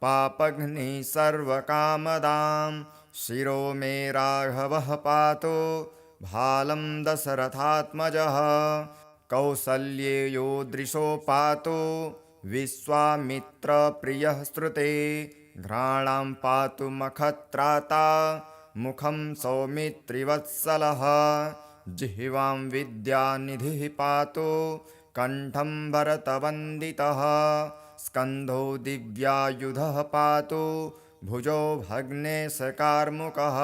A: पापघ्निः सर्वकामदां शिरो मे राघवः पातु भालं दशरथात्मजः। कौसल्येयो दृशो पातु विश्वामित्रप्रियः श्रुते घ्राणां पातु मखत्राता मुखं सौमित्रिवत्सलः। जिह्वां विद्यानिधिः पातु कण्ठं भरतवन्दितः स्कन्धो दिव्यायुधः पातु भुजो भग्नेशकार्मुकः।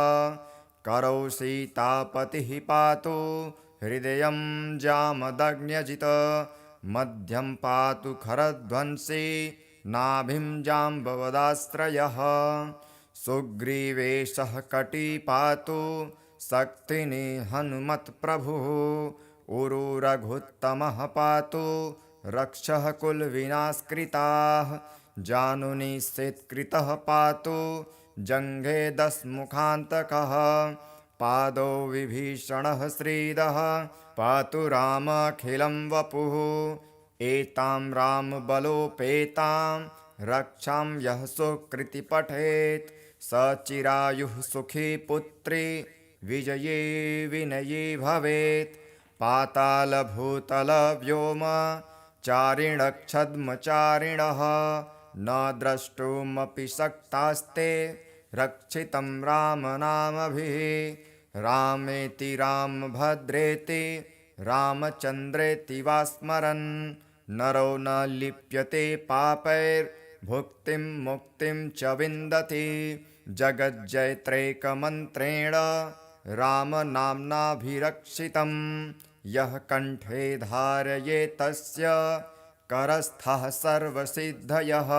A: करौ सीतापतिः पातु हृदयं जामदग्न्यजित् मध्यं पातु खरध्वंसी नाभिं जाम्बवदाश्रयः। सुग्रीवेशः कटी पातु शक्तिनी हनुमत्प्रभुः उरु रघुत्तमः पातु रक्षः कुलविनाशकृताः। जानुनी शेत्कृतः पातु जङ्घे दशमुखान्तकः पादौ विभीषणः श्रीदः पातु रामखिलं वपुः। एतां रामबलोपेतां रक्षां यः सुकृति पठेत् स चिरायुः सुखी पुत्री विजये विनये भवेत्। पातालभूतलव्योम चारिणक्षद्मचारिणः न द्रष्टुमपि शक्तास्ते रक्षितं रामनामभिः। रामेति रामभद्रेति रामचन्द्रेति वा स्मरन् नरो न लिप्यते पापैर्भुक्तिं मुक्तिं च विन्दति। जगज्जयत्रैकमन्त्रेण रामनाम्नाभिरक्षितं यः कण्ठे धारयेत्तस्य करस्थः सर्वसिद्धयः।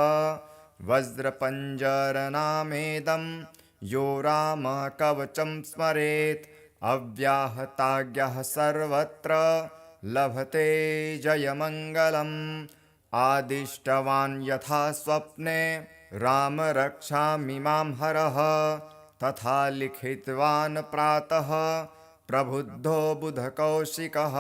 A: वज्रपञ्जरनामेदं यो रामः कवचं स्मरेत् अव्याहताज्ञः सर्वत्र लभते जयमङ्गलम्। आदिष्टवान् यथा स्वप्ने राम रक्षामि मां हरः तथा लिखितवान् प्रातः प्रबुद्धो बुधकौशिकः।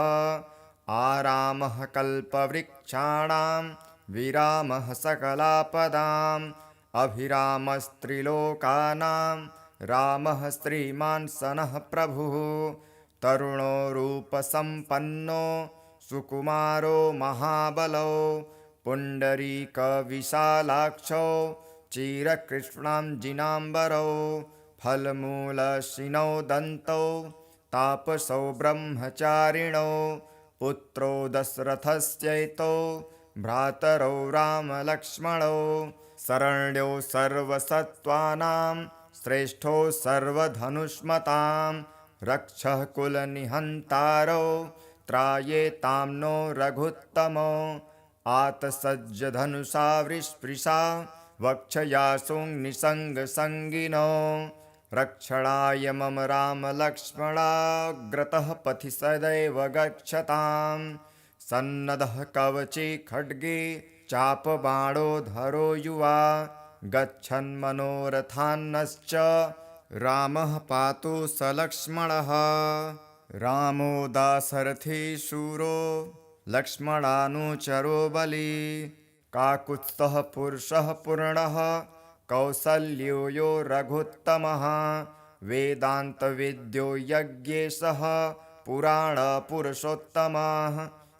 A: आरामः कल्पवृक्षाणां विरामः सकलापदाम् अभिरामस्त्रिलोकानां रामः श्रीमान् सनः प्रभुः। तरुणो रूपसम्पन्नो सुकुमारो महाबलो पुण्डरीकविशालाक्षो चिरकृष्णाञ्जिनाम्बरो फलमूलशिनो दन्तौ तापसौ ब्रह्मचारिणो पुत्रो दशरथस्यैतो भ्रातरौ रामलक्ष्मणौ शरण्यो सर्वसत्त्वानां श्रेष्ठो सर्वधनुष्मतां रक्षः कुलनिहन्तारो त्रायेतां नो रघुत्तमो। आतसज्जधनुषा वृष्पृशा वक्षयासुनिसङ्गसङ्गिनो रक्षणाय मम रामलक्ष्मणाग्रतः पथि सदैव गच्छताम्। सन्नद्धः कवचे खड्गे चापबाणोधरो युवा गच्छन्मनोरथान्नश्च रामः पातु स लक्ष्मणः। रामो दाशरथी शूरो लक्ष्मणानुचरो बली काकुत्स्थः पुरुषः पूर्णः कौसल्यो यो रघुत्तमः। वेदान्तविद्यो यज्ञेशः पुराणपुरुषोत्तमः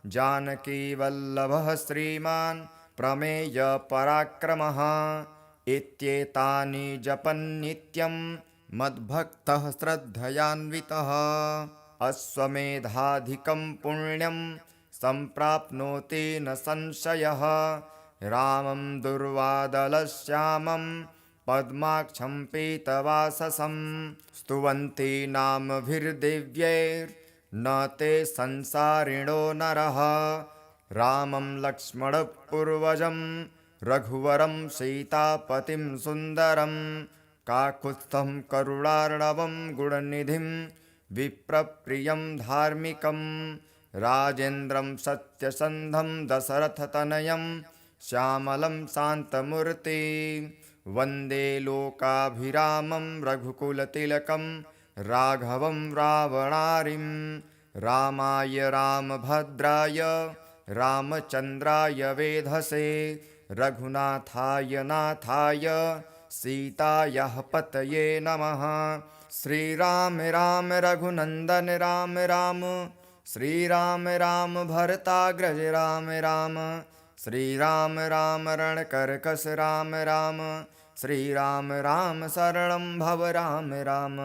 A: जानकीवल्लभः श्रीमान् प्रमेयपराक्रमः। इत्येतानि जपन्नित्यं मद्भक्तः श्रद्धयान्वितः अश्वमेधाधिकं पुण्यं सम्प्राप्नोति न संशयः। रामं दुर्वादलश्यामं पद्माक्षं पीतवाससं स्तुवन्ति नामभिर्दिव्यैर्न ते संसारिणो नरः। रामं लक्ष्मणपूर्वजं रघुवरं सीतापतिं सुन्दरं काकुत्स्थं करुणार्णवं गुणनिधिं विप्रप्रियं धार्मिकं राजेन्द्रं सत्यसन्धं दशरथतनयं श्यामलं शान्तमूर्ति वन्दे लोकाभिरामं रघुकुलतिलकं राघवं रावणारिं। रामाय रामभद्राय रामचन्द्राय वेधसे रघुनाथाय नाथाय सीतायाः पतये नमः। श्रीराम राम रघुनन्दन राम राम श्रीराम राम भरताग्रज राम राम श्रीराम राम रणकर्कश राम राम श्रीराम राम शरणं भव राम राम।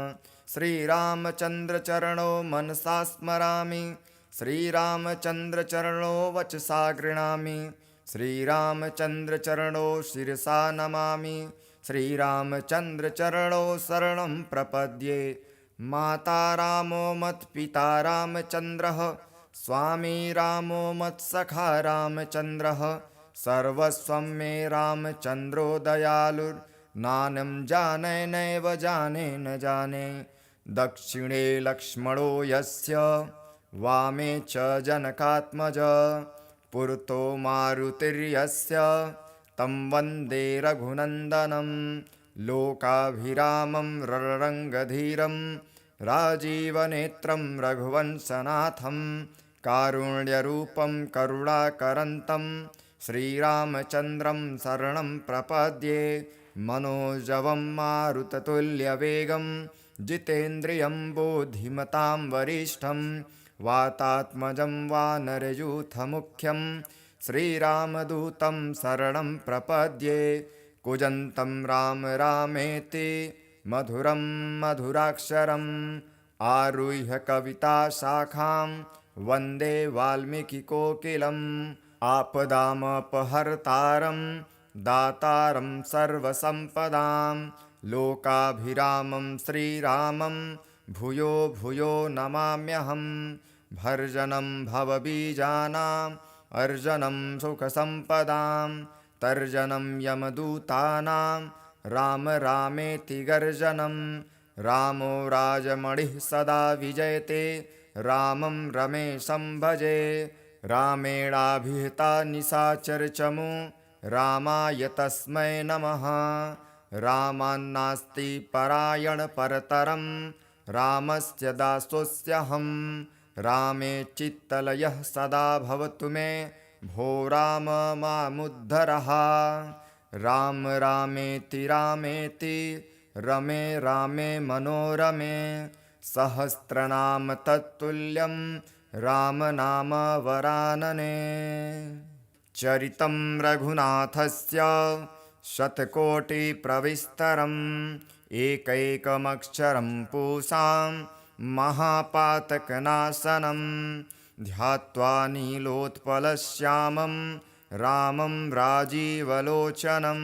A: श्रीरामचन्द्रचरणो मनसा स्मरामि श्रीरामचन्द्रचरणो वचसा गृह्णामि श्रीरामचन्द्रचरणो शिरसा नमामि श्रीरामचन्द्रचरणो शरणं प्रपद्ये। माता रामो मत्पिता रामचन्द्रः स्वामी रामो मत्सखा रामचन्द्रः सर्वस्वं मे रामचन्द्रो दयालुर्नानं जाने नैव जाने न जाने। दक्षिणे लक्ष्मणो यस्य वामे च जनकात्मज पुरतो मारुतिर्यस्य तं वन्दे रघुनन्दनं। लोकाभिरामं रणरङ्गधीरं राजीवनेत्रं रघुवंशनाथं कारुण्यरूपं करुणाकरन्तं श्रीरामचन्द्रं शरणं प्रपद्ये। मनोजवं मारुततुल्यवेगं जितेन्द्रियं बुद्धिमतां वरिष्ठं वातात्मजं वानरयूथमुख्यं श्रीरामदूतं शरणं प्रपद्ये कूजन्तं राम रामेति मधुरं मधुराक्षरम् आरुह्य कविताशाखां वन्दे वाल्मीकिकोकिलम् आपदामपहर्तारं दातारं सर्वसम्पदां लोकाभिरामं श्रीरामं भूयो भूयो नमाम्यहं भर्जनं भवबीजानाम् अर्जनं सुखसम्पदां तर्जनं यमदूतानां राम रामेति गर्जनं रामो राजमणिः सदा विजयते रामं रमेशं भजे रामेणाभिहिता निशाचरचमू रामाय तस्मै नमः रामान्नास्ति परायणपरतरं रामस्य दासोऽस्यहं रामे चित्तलयः सदा भवतु मे भो राम मामुद्धरः राम रामेति रामेति रमे रामे मनोरमे सहस्रनाम तत्तुल्यं राम नाम वरानने चरितं रघुनाथस्य शतकोटिप्रविस्तरम् एकैकमक्षरं पूसां महापातकनाशनं ध्यात्वा नीलोत्पलश्यामं रामं राजीवलोचनं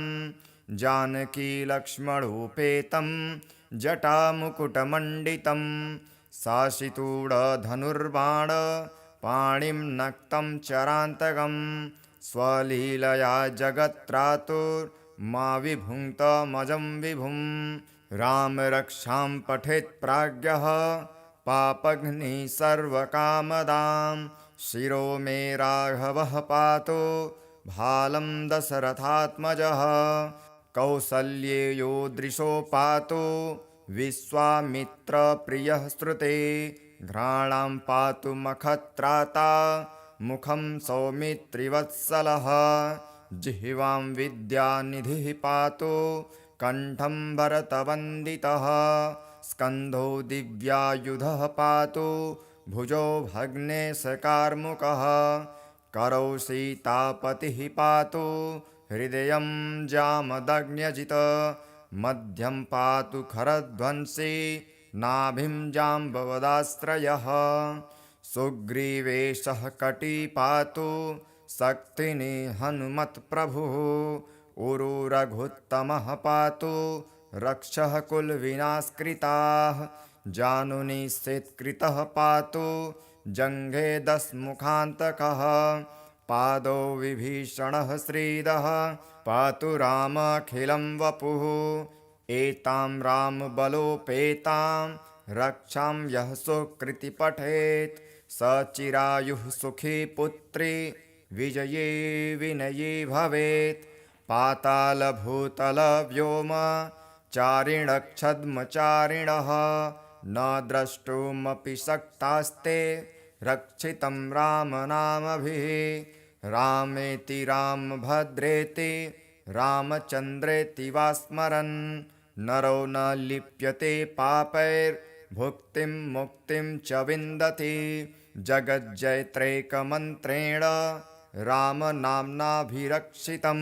A: जानकीलक्ष्मणोपेतं जटामुकुटमण्डितं साशितूढधनुर्बाण पाणिं नक्तं चरान्तकं स्वलीलया जगत्त्रातुर्मा विभुङ्क्तमजं विभुं राम रक्षां पठेत् प्राज्ञः पापघ्निः सर्वकामदां शिरो मे राघवः पातु भालं दशरथात्मजः कौसल्येयो दृशो पातु विश्वामित्रप्रियः श्रुते घ्राणां पातु मखत्राता मुखं सौमित्रिवत्सलः जिह्वां विद्यानिधिः पातु कण्ठं भरतवन्दितः स्कन्धो दिव्यायुधः पातु भुजो भग्नेशकार्मुकः करौ सीतापतिः पातु हृदयं जामदग्न्यजित मध्यं पातु खरध्वंसी नाभिं जाम्बवदाश्रयः सुग्रीवेशः कटी पातु शक्तिनि हनुमत्प्रभुः उरु रघुत्तमः पातु रक्षः कुलविनाशकृताः जानुनि शेत्कृतः पातु जङ्घे दशमुखान्तकः पादौ विभीषणः श्रीदः पातु रामखिलं वपुः एतां रामबलोपेतां रक्षां यः सुकृति पठेत् स चिरायुः सुखी पुत्री विजये विनये भवेत् पातालभूतलव्योम चारिणक्षद्मचारिणः न द्रष्टुमपि शक्तास्ते रक्षितं रामनामभिः रामेति रामभद्रेति रामचन्द्रेति वा स्मरन् नरो न लिप्यते पापैर्भुक्तिं मुक्तिं च विन्दति जगज्जयत्रैकमन्त्रेण रामनाम्नाभिरक्षितं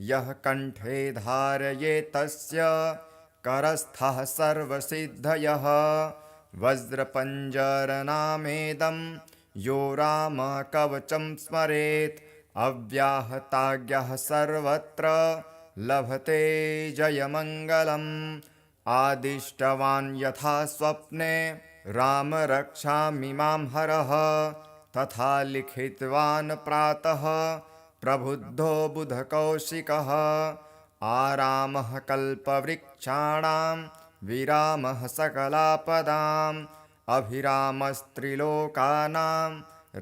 A: यः कण्ठे धारयेत् तस्य करस्थः सर्वसिद्धयः वज्रपञ्जरनामेदं यो रामकवचं स्मरेत् अव्याहताज्ञः सर्वत्र लभते जयमङ्गलम् आदिष्टवान् यथा स्वप्ने राम रक्षामि मां हरः तथा लिखितवान् प्रातः प्रबुद्धो बुधकौशिकः आरामः कल्पवृक्षाणां विरामः सकलापदाम् अभिरामस्त्रिलोकानां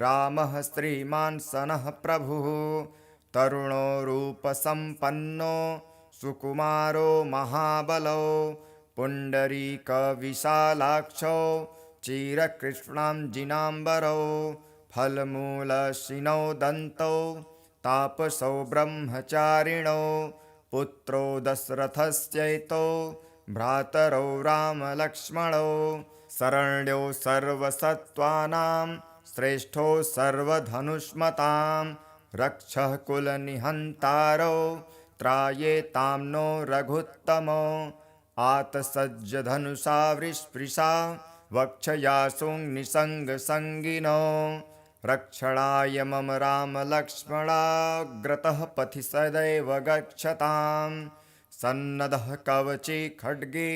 A: रामः श्रीमान् सनः प्रभुः तरुणो रूपसम्पन्नो सुकुमारो महाबलो पुण्डरीकविशालाक्षो चिरकृष्णाञ्जिनाम्बरौ फलमूलशिनौ दन्तौ तापसौ ब्रह्मचारिणौ पुत्रो दशरथस्यैतौ भ्रातरौ रामलक्ष्मणौ शरण्यो सर्वसत्त्वानां श्रेष्ठो सर्वधनुष्मतां रक्षः कुलनिहन्तारौ त्रायेतां नो रघुत्तमो आतसज्जधनुषा वृष्पृशा वक्षयासुं निसङ्गसङ्गिनो रक्षणाय मम रामलक्ष्मणाग्रतः पथि सदैव गच्छतां सन्नद्धः कवचे खड्गे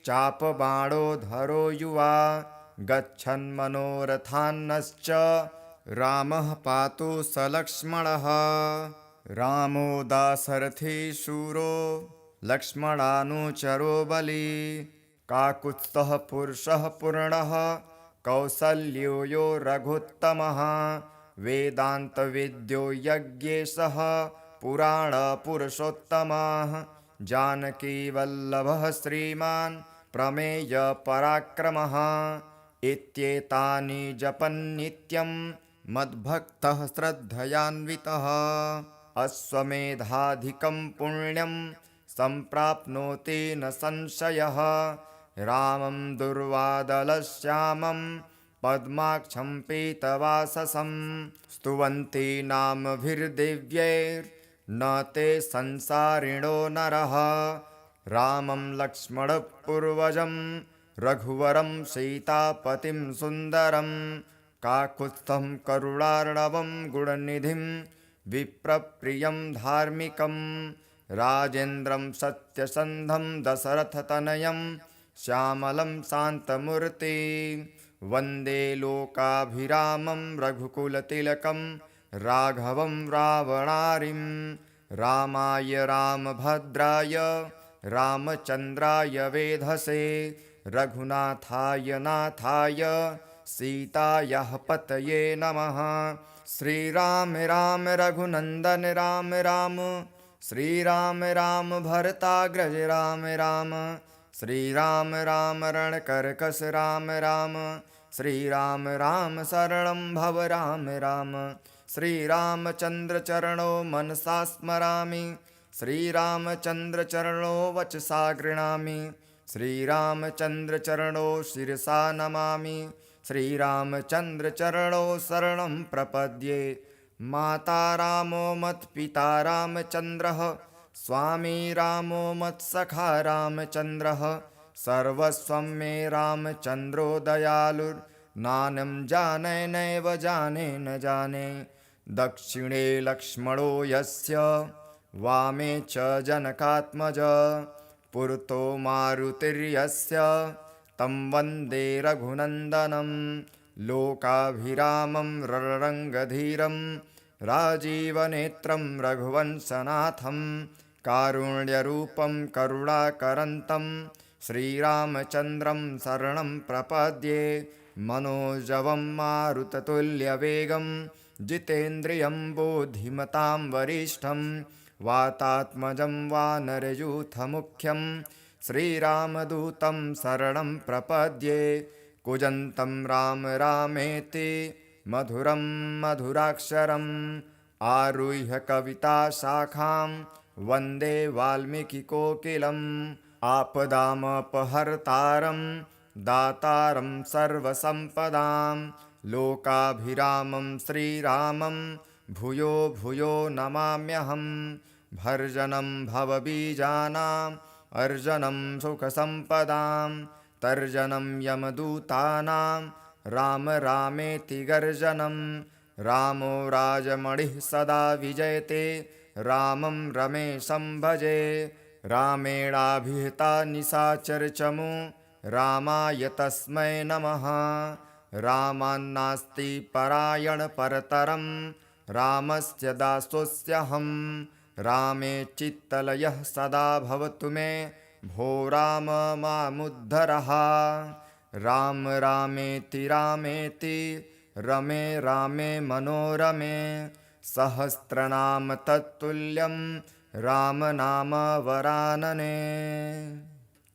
A: चापबाणोधरो युवा गच्छन्मनोरथान्नश्च रामः पातु सलक्ष्मणः रामो दाशरथी शूरो लक्ष्मणानुचरो बली काकुत्स्थः पुरुषः पूर्णः कौसल्यो यो रघुत्तमः वेदान्तविद्यो यज्ञेशः पुराणपुरुषोत्तमः जानकीवल्लभः श्रीमान् प्रमेयपराक्रमः इत्येतानि जपन्नित्यं मद्भक्तः श्रद्धयान्वितः अश्वमेधाधिकं पुण्यं सम्प्राप्नोति न संशयः रामं दुर्वादलश्यामं पद्माक्षं पीतवाससं स्तुवन्ति नामभिर्दिव्यैर्न ते संसारिणो नरः रामं लक्ष्मणपूर्वजं रघुवरं सीतापतिं सुन्दरं काकुत्स्थं करुणार्णवं गुणनिधिं विप्रप्रियं धार्मिकं राजेन्द्रं सत्यसन्धं दशरथतनयं श्यामलं शान्तमूर्ति वन्दे लोकाभिरामं रघुकुलतिलकं राघवं रावणारिं रामाय रामभद्राय रामचन्द्राय वेधसे रघुनाथाय नाथाय सीतायाः पतये नमः श्रीराम राम रघुनन्दन राम राम श्रीराम राम भरताग्रज राम राम श्रीराम राम रणकर्कश राम राम श्रीराम राम शरणं भव राम राम श्रीरामचन्द्रचरणो मनसा स्मरामि श्रीरामचन्द्रचरणो वचसा गृह्णामि श्रीरामचन्द्रचरणो शिरसा नमामि श्रीरामचन्द्रचरणो शरणं प्रपद्ये माता रामो मत्पिता रामचन्द्रः स्वामी रामो मत्सखा रामचन्द्रः सर्वस्वं मे रामचन्द्रो दयालुर्नानं जाने नैव जाने न जाने दक्षिणे लक्ष्मणो यस्य वामे च जनकात्मज पुरतो मारुतिर्यस्य तं वन्दे रघुनन्दनं लोकाभिरामं रणरङ्गधीरं राजीवनेत्रं रघुवंशनाथं कारुण्यरूपं करुणाकरन्तं श्रीरामचन्द्रं शरणं प्रपद्ये मनोजवं मारुततुल्यवेगं जितेन्द्रियं बुद्धिमतां वरिष्ठं वातात्मजं वानरयूथमुख्यं श्रीरामदूतं शरणं प्रपद्ये कूजन्तं राम रामेति मधुरं मधुराक्षरम् आरुह्य कविताशाखां वन्दे वाल्मीकिकोकिलम् आपदामपहर्तारं दातारं सर्वसम्पदां लोकाभिरामं श्रीरामं भूयो भूयो नमाम्यहं भर्जनं भवबीजानाम् अर्जनं सुखसम्पदां तर्जनं यमदूतानां राम रामेति गर्जनं रामो राजमणिः सदा विजयते रामं रमेशं भजे रामेणाभिहिता निशाचरचमु रामाय तस्मै नमः रामान्नास्ति परायणपरतरं रामस्य दासोऽस्यहं रामे चित्तलयः सदा भवतु मे भो राम मामुद्धरः राम रामेति रामेति रमे रामे मनोरमे सहस्रनाम तत्तुल्यं राम नाम वरानने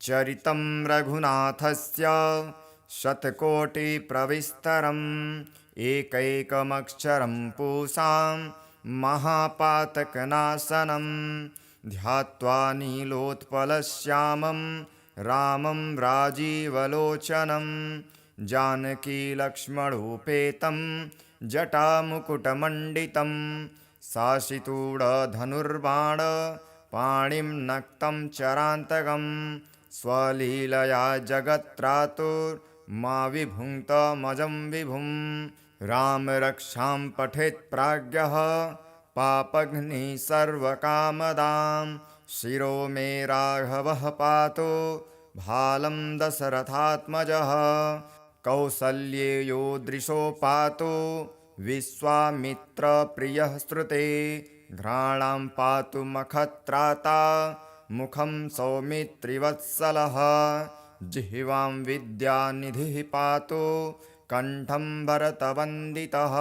A: चरितं रघुनाथस्य शतकोटिप्रविस्तरम् एकैकमक्षरं पूसां महापातकनाशनं ध्यात्वा नीलोत्पलश्यामं रामं राजीवलोचनं जानकीलक्ष्मणोपेतं जटामुकुटमण्डितं साशितूढधनुर्बाण पाणिं नक्तं चरान्तकं स्वलीलया जगत्त्रातुर्मा विभुङ्क्तमजं विभुं रामरक्षां पठेत् प्राज्ञः पापघ्निः सर्वकामदां शिरो मे राघवः पातु भालं दशरथात्मजः कौसल्येयो दृशो पातु विश्वामित्रप्रियः श्रुते घ्राणां पातु मखत्राता मुखं सौमित्रिवत्सलः जिह्वां विद्यानिधिः पातु कण्ठं भरतवन्दितः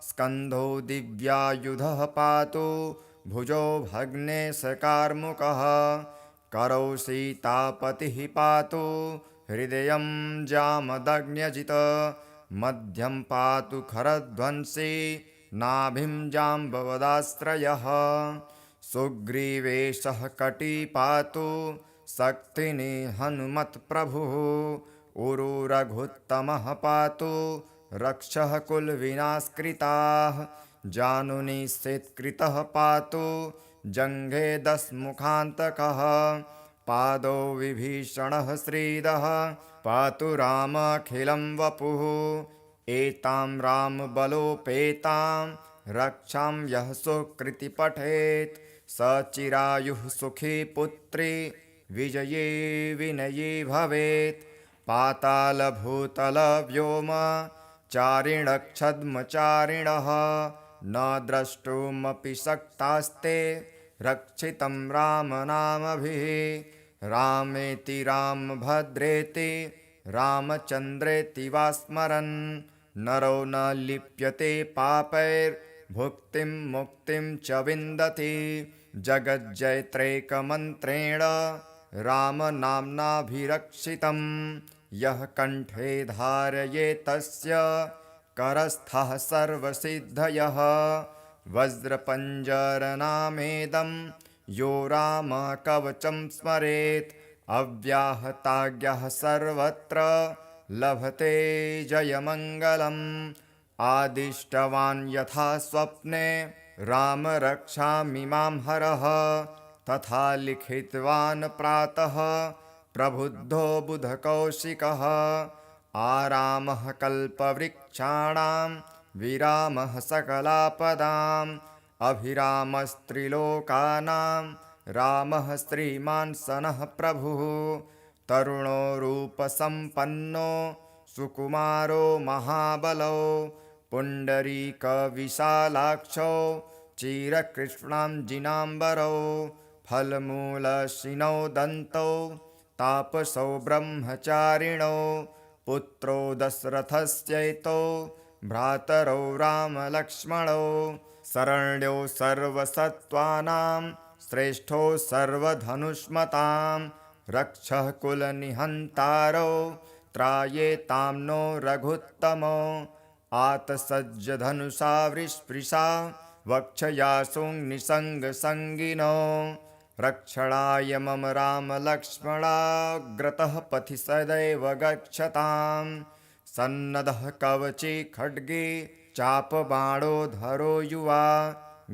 A: स्कन्धो दिव्यायुधः पातु भुजो भग्नेशकार्मुकः करौ सीतापतिः पातु हृदयं जामदग्न्यजित मध्यं पातु खरध्वंसी नाभिं जाम्बवदाश्रयः सुग्रीवेशः कटी पातु शक्तिनि हनुमत्प्रभुः उरु रघुत्तमः पातु रक्षः कुलविनाशकृताः जानुनिषेत्कृतः पातु जङ्घे दशमुखान्तकः पादौ विभीषणः श्रीदः पातु रामखिलं वपुः एतां रामबलोपेतां रक्षां यः सुकृति पठेत् स चिरायुः सुखी पुत्री विजये विनयी भवेत् पातालभूतलव्योम चारिणक्षद्मचारिणः न द्रष्टुमपि शक्तास्ते रक्षितं रामनामभिः रामेति रामभद्रेति रामचन्द्रेति वा स्मरन् नरो न लिप्यते पापैर्भुक्तिं मुक्तिं च विन्दति जगज्जयत्रैकमन्त्रेण रामनाम्नाभिरक्षितं यः कण्ठे धारयेत् तस्य करस्थः सर्वसिद्धयः वज्रपञ्जरनामेदं यो रामकवचं स्मरेत् अव्याहताज्ञः सर्वत्र लभते जयमङ्गलम् आदिष्टवान् यथा स्वप्ने राम रक्षामि मां हरः तथा लिखितवान् प्रातः प्रबुद्धो बुधकौशिकः आरामः कल्पवृक्षाणां विरामः सकलापदाम् अभिरामस्त्रिलोकानां रामः श्रीमान् सनः प्रभुः तरुणो रूपसम्पन्नो सुकुमारो महाबलो पुण्डरीकविशालाक्षो चिरकृष्णाञ्जिनाम्बरौ फलमूलशिनौ दन्तौ तापसौ ब्रह्मचारिणौ पुत्रो दशरथस्यैतौ भ्रातरौ रामलक्ष्मणौ शरण्यो सर्वसत्त्वानां श्रेष्ठो सर्वधनुष्मतां रक्षः कुलनिहन्तारौ त्रायेतां नो रघुत्तमो आतसज्जधनुषा वृष्पृशा वक्षयासुं निसङ्गसङ्गिनो रक्षणाय मम रामलक्ष्मणाग्रतः पथि सदैव गच्छतां सन्नद्धः कवची खड्गे चापबाणोधरो युवा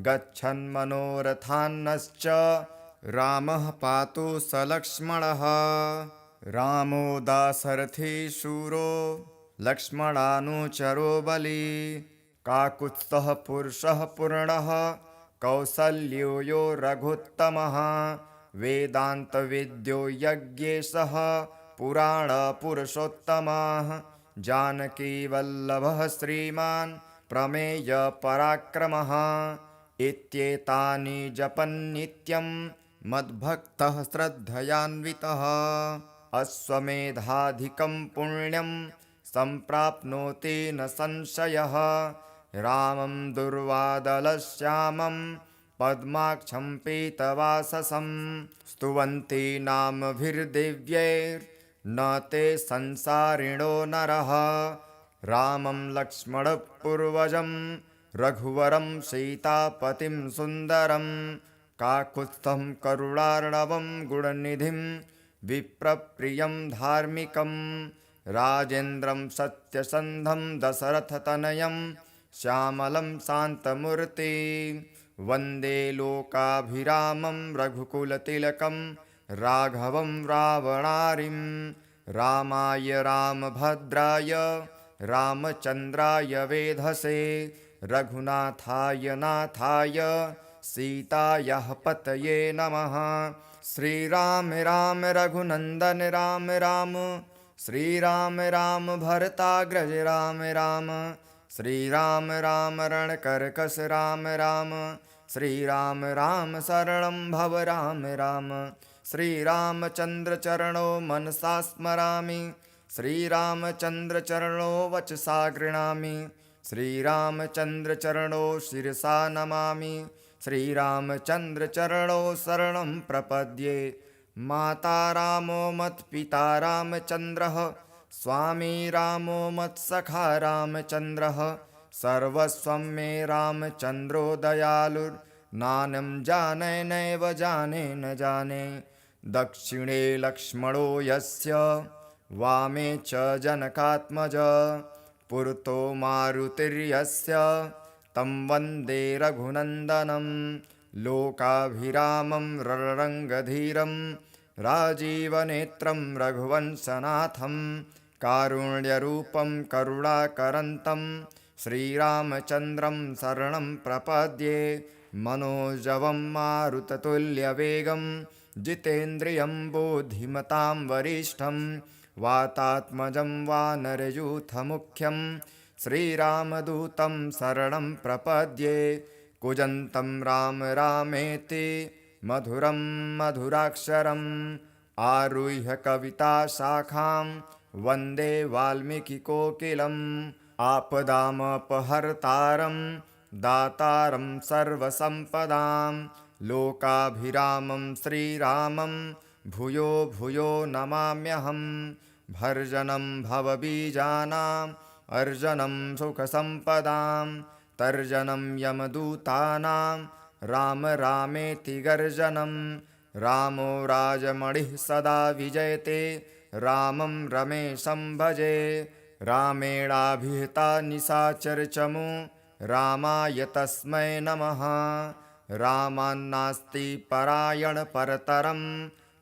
A: गच्छन्मनोरथान्नश्च रामः पातु सलक्ष्मणः रामो दाशरथी शूरो लक्ष्मणानुचरो बली काकुत्स्थः पुरुषः पूर्णः कौसल्यो यो रघुत्तमः वेदान्तविद्यो यज्ञेशः पुराणपुरुषोत्तमः जानकीवल्लभः श्रीमान् प्रमेयपराक्रमः इत्येतानि जपन्नित्यं मद्भक्तः श्रद्धयान्वितः अश्वमेधाधिकं पुण्यं सम्प्राप्नोति न संशयः रामं दुर्वादलश्यामं पद्माक्षं पीतवाससं स्तुवन्ति नामभिर्दिव्यैर्न ते संसारिणो नरः रामं लक्ष्मणपूर्वजं रघुवरं सीतापतिं सुन्दरं काकुत्स्थं करुणार्णवं गुणनिधिं विप्रप्रियं धार्मिकं राजेन्द्रं सत्यसन्धं दशरथतनयं श्यामलं शान्तमूर्ति वन्दे लोकाभिरामं रघुकुलतिलकं राघवं रावणारिं रामाय रामभद्राय रामचन्द्राय वेधसे रघुनाथाय नाथाय सीतायाः पतये नमः। श्रीराम राम रघुनन्दन राम राम श्रीराम राम भरताग्रज राम राम श्रीराम राम रणकर्कश राम राम श्रीराम राम शरणं भव राम राम श्रीरामचन्द्रचरणो मनसा स्मरामि श्रीरामचन्द्रचरणो वचसा गृह्णामि श्रीरामचन्द्रचरणो शिरसा नमामि श्रीरामचन्द्रचरणो शरणं प्रपद्ये। माता रामो मत्पिता रामचन्द्रः स्वामी रामो मत्सखा रामचन्द्रः सर्वस्वं मे रामचन्द्रो दयालुर्नानं जाने नैव जाने न जाने। दक्षिणे लक्ष्मणो यस्य वामे च जनकात्मजः पुरतो मारुतिर्यस्य तं वन्दे रघुनन्दनं लोकाभिरामं रणरङ्गधीरं राजीवनेत्रं रघुवंशनाथं कारुण्यरूपं करुणाकरन्तं श्रीरामचन्द्रं शरणं प्रपद्ये। मनोजवं मारुततुल्यवेगं जितेन्द्रियं बुद्धिमतां वरिष्ठं वातात्मजं वानरयूथमुख्यं श्रीरामदूतं शरणं प्रपद्ये। कूजन्तं राम रामेति मधुरं मधुराक्षरम् आरुह्य कविताशाखां वन्दे वाल्मीकिकोकिलम्। आपदामपहर्तारं दातारं सर्वसम्पदां लोकाभिरामं श्रीरामं भूयो भूयो नमाम्यहम्। भर्जनं भवबीजानाम् अर्जनं सुखसम्पदां तर्जनं यमदूतानां राम रामेति गर्जनं। रामो राजमणिः सदा विजयते रामं रमेशं भजे। रामेणाभिहिता निशाचरचमू रामाय तस्मै नमः। रामान्नास्ति परायणपरतरं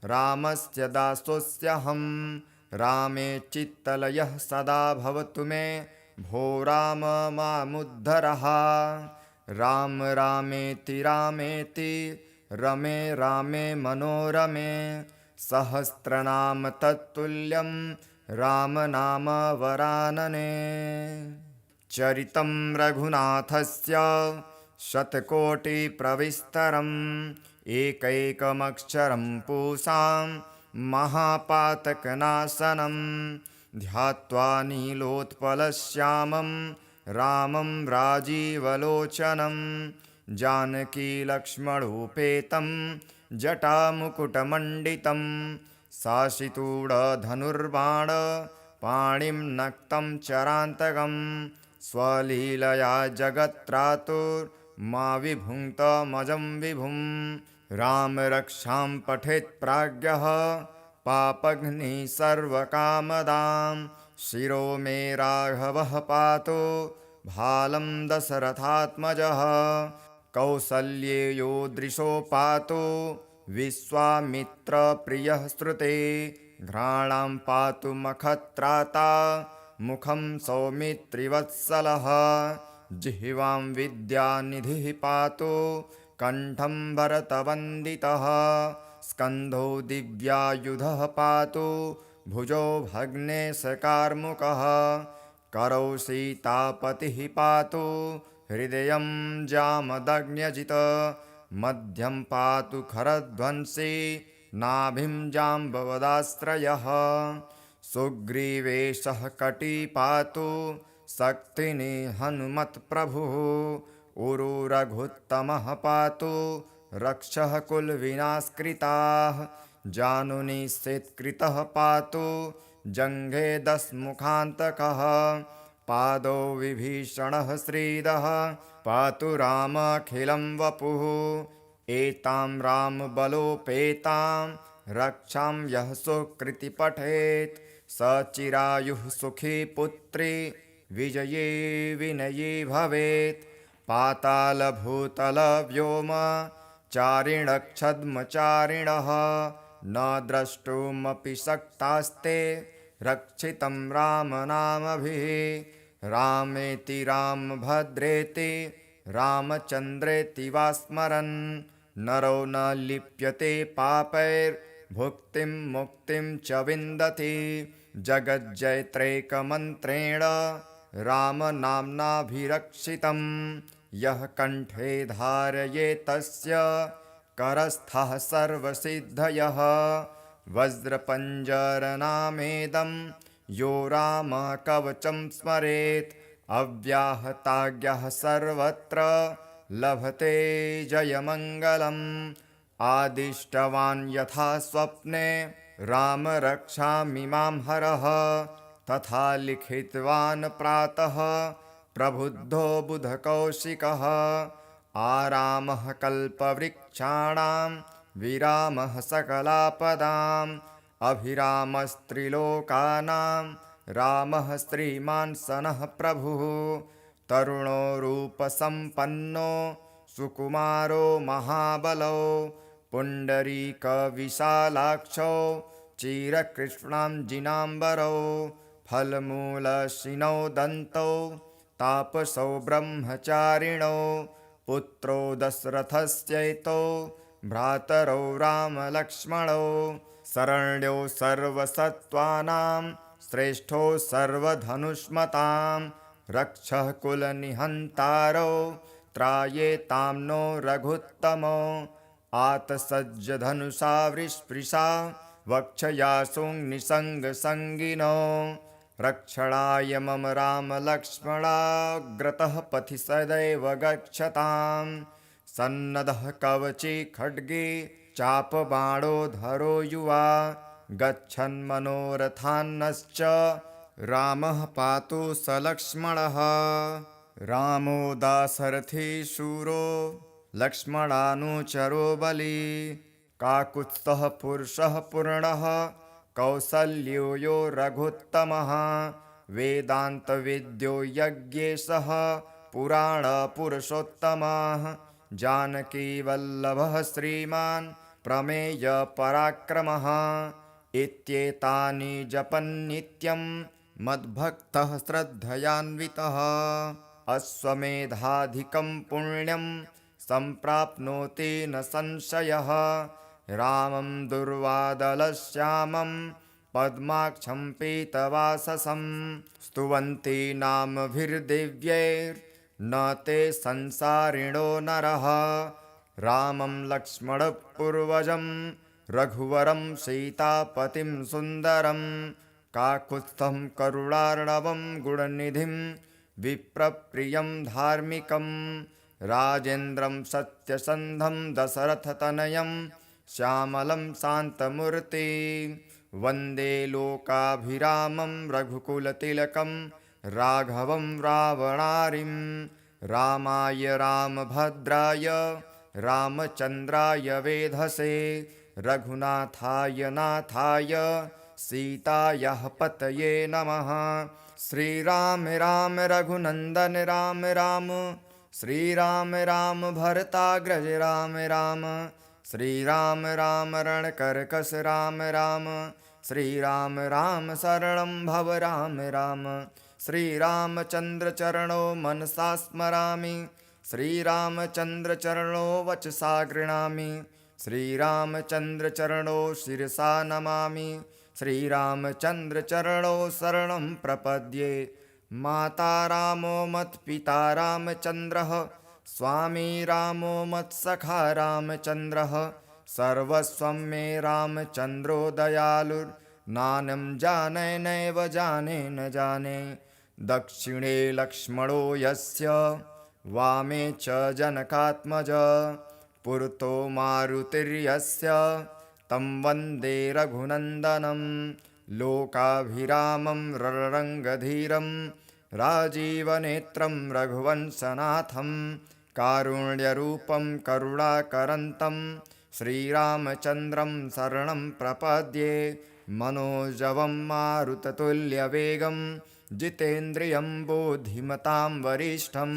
A: रामस्य दासोऽस्यहं। रामे चित्तलयः सदा भवतु मे भो राम मामुद्धरः। राम रामेति रामेति रमे रामे मनोरमे सहस्रनाम तत्तुल्यं राम नाम वरानने। चरितं रघुनाथस्य शतकोटिप्रविस्तरम् एकैकमक्षरं पूसां महापातकनाशनं ध्यात्वा नीलोत्पलश्यामं रामं राजीवलोचनं जानकीलक्ष्मणोपेतं जटामुकुटमण्डितं शासितूढधनुर्बाण पाणिं नक्तं चरान्तकं स्वलीलया जगत्त्रातुर्मा विभुङ्क्तमजं विभुं। राम रक्षां पठेत् प्राज्ञः पापघ्निः सर्वकामदां शिरो मे राघवः पातु भालं दशरथात्मजः। कौसल्येयो दृशो पातु विश्वामित्रप्रियः श्रुते घ्राणां पातु मखत्राता मुखं सौमित्रिवत्सलः। जिह्वां विद्यानिधिः पातु कण्ठं भरतवन्दितः स्कन्धो दिव्यायुधः पातु भुजो भग्नेशकार्मुकः। करौ सीतापतिः पातु हृदयं जामदग्न्यजित मध्यं पातु खरध्वंसी नाभिं जाम्बवदाश्रयः। सुग्रीवेशः कटी पातु शक्तिनी हनुमत्प्रभुः उरु रघुत्तमः पातु रक्षः कुलविनाशकृताः। जानुनी शेत्कृतः पातु जङ्घे दशमुखान्तकः पादौ विभीषणः श्रीदः पातु रामखिलं वपुः। एतां रामबलोपेतां रक्षां यः सुकृति पठेत् स चिरायुः सुखी पुत्री विजये विनयी भवेत्। पातालभूतलव्योम चारिणक्षद्मचारिणः न द्रष्टुमपि शक्तास्ते रक्षितं रामनामभिः। रामेति रामभद्रेति रामचन्द्रेति वा स्मरन् नरो न लिप्यते पापैर्भुक्तिं मुक्तिं च विन्दति। जगज्जयत्रैकमन्त्रेण रामनाम्नाभिरक्षितं यः कण्ठे धारयेत्तस्य करस्थः सर्वसिद्धयः। वज्रपञ्जरनामेदं यो रामः कवचं स्मरेत् अव्याहताज्ञः सर्वत्र लभते जयमङ्गलम्। आदिष्टवान् यथा स्वप्ने राम रक्षामि मां हरः तथा लिखितवान् प्रातः प्रबुद्धो बुधकौशिकः। आरामः कल्पवृक्षाणां विरामः सकलापदाम् अभिरामस्त्रिलोकानां रामः श्रीमान् सनः प्रभुः। तरुणो रूपसम्पन्नो सुकुमारो महाबलो पुण्डरीकविशालाक्षो चिरकृष्णाञ्जिनाम्बरो फलमूलशिनो दन्तौ तापसौ ब्रह्मचारिणो पुत्रो दशरथस्यैतो भ्रातरौ रामलक्ष्मणौ शरण्यो सर्वसत्त्वानां श्रेष्ठो सर्वधनुष्मतां रक्षः कुलनिहन्तारो त्रायेतां नो रघुत्तमो। आतसज्जधनुषा वृष्पृशा वक्षयासुनिसङ्गसङ्गिनो रक्षणाय मम रामलक्ष्मणाग्रतः पथि सदैव गच्छताम्। सन्नद्धः कवची खड्गे चापबाणोधरो युवा गच्छन्मनोरथान्नश्च रामः पातु स लक्ष्मणः। रामो दाशरथी शूरो लक्ष्मणानुचरो बली काकुत्स्थः पुरुषः पूर्णः कौसल्यो यो रघुत्तमः। वेदान्तविद्यो यज्ञेशः पुराणपुरुषोत्तमः जानकीवल्लभः श्रीमान् प्रमेयपराक्रमः। इत्येतानि जपन्नित्यं मद्भक्तः श्रद्धयान्वितः अश्वमेधाधिकं पुण्यं सम्प्राप्नोति न संशयः। रामं दुर्वादलश्यामं पद्माक्षं पीतवाससं स्तुवन्ति नामभिर्दिव्यैर्न ते संसारिणो नरः। रामं लक्ष्मणपूर्वजं रघुवरं सीतापतिं सुन्दरं काकुत्स्थं करुणार्णवं गुणनिधिं विप्रप्रियं धार्मिकं राजेन्द्रं सत्यसन्धं दशरथतनयं श्यामलं शान्तमूर्ति वन्दे लोकाभिरामं रघुकुलतिलकं राघवं रावणारिं। रामाय रामभद्राय रामचन्द्राय वेधसे रघुनाथाय नाथाय सीतायाः पतये नमः। श्रीराम राम रघुनन्दन राम राम श्रीराम राम भरताग्रज राम राम श्रीराम राम रणकर्कश राम राम श्रीराम राम शरणं भव राम राम। श्रीरामचन्द्रचरणो मनसा स्मरामि श्रीरामचन्द्रचरणो वचसा गृह्णामि श्रीरामचन्द्रचरणो शिरसा नमामि श्रीरामचन्द्रचरणो शरणं प्रपद्ये। माता रामो मत्पिता रामचन्द्रः स्वामी रामो मत्सखा रामचन्द्रः सर्वस्वं मे रामचन्द्रो दयालुर्नानं जाने नैव जाने न जाने। दक्षिणे लक्ष्मणो यस्य वामे च जनकात्मज पुरतो मारुतिर्यस्य तं वन्दे रघुनन्दनं। लोकाभिरामं रणरङ्गधीरं राजीवनेत्रं रघुवंशनाथं कारुण्यरूपं करुणाकरन्तं श्रीरामचन्द्रं शरणं प्रपद्ये मनोजवं मारुततुल्यवेगं जितेन्द्रियं बुद्धिमतां वरिष्ठं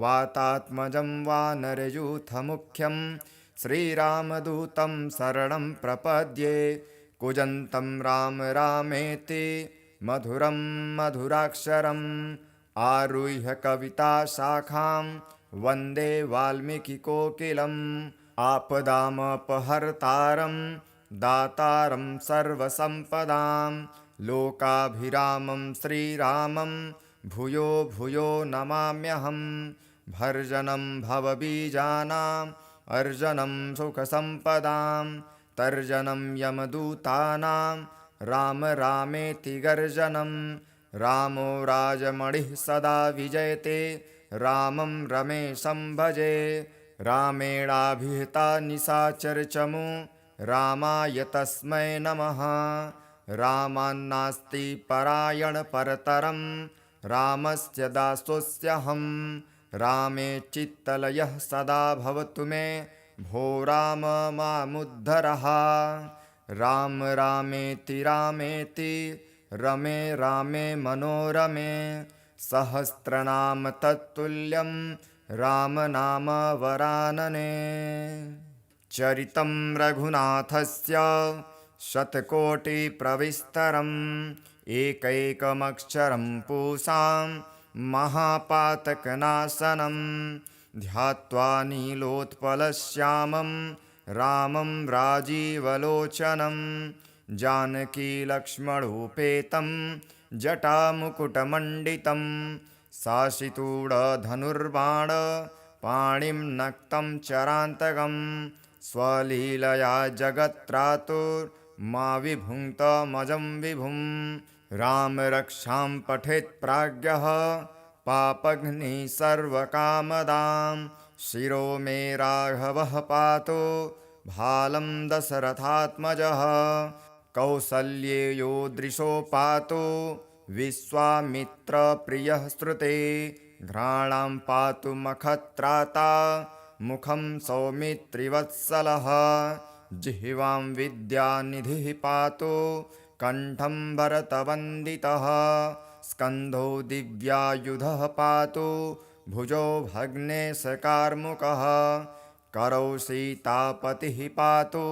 A: वातात्मजं वानरयूथमुख्यं श्रीरामदूतं शरणं प्रपद्ये कूजन्तं राम रामेति मधुरं मधुराक्षरम् आरुह्य कविताशाखां वन्दे वाल्मीकिकोकिलम् आपदामपहर्तारं दातारं सर्वसम्पदां लोकाभिरामं श्रीरामं भूयो भूयो नमाम्यहं भर्जनं भवबीजानाम् अर्जनं सुखसम्पदां तर्जनं यमदूतानां राम रामेति गर्जनं रामो राजमणिः सदा विजयते रामं रमेशं भजे रामेणाभिहिता निशाचरचमू रामाय तस्मै नमः रामान्नास्ति परायणपरतरं रामस्य दासोऽस्यहं रामे चित्तलयः सदा भवतु मे भो राम मामुद्धरः राम रामेति रामेति रमे रामे मनोरमे सहस्रनाम तत्तुल्यं राम नाम वरानने चरितं रघुनाथस्य शतकोटिप्रविस्तरम् एकैकमक्षरं पूसां महापातकनाशनं ध्यात्वा नीलोत्पलश्यामं रामं राजीवलोचनं जानकीलक्ष्मणोपेतं जटामुकुटमण्डितं साशितूढधनुर्बाण पाणिं नक्तं चरान्तकं स्वलीलया जगत्त्रातुर्मा विभुङ्क्तमजं विभुं राम रक्षां पठेत् प्राज्ञः पापघ्निः सर्वकामदां शिरो मे राघवः पातु भालं दशरथात्मजः कौसल्येयो दृशो पातु विश्वामित्रप्रियः श्रुते घ्राणां पातु मखत्राता मुखं सौमित्रिवत्सलः जिह्वां विद्यानिधिः पातु कण्ठं भरतवन्दितः स्कन्धो दिव्यायुधः पातु भुजो भग्नेशकार्मुकः करौ सीतापतिः पातु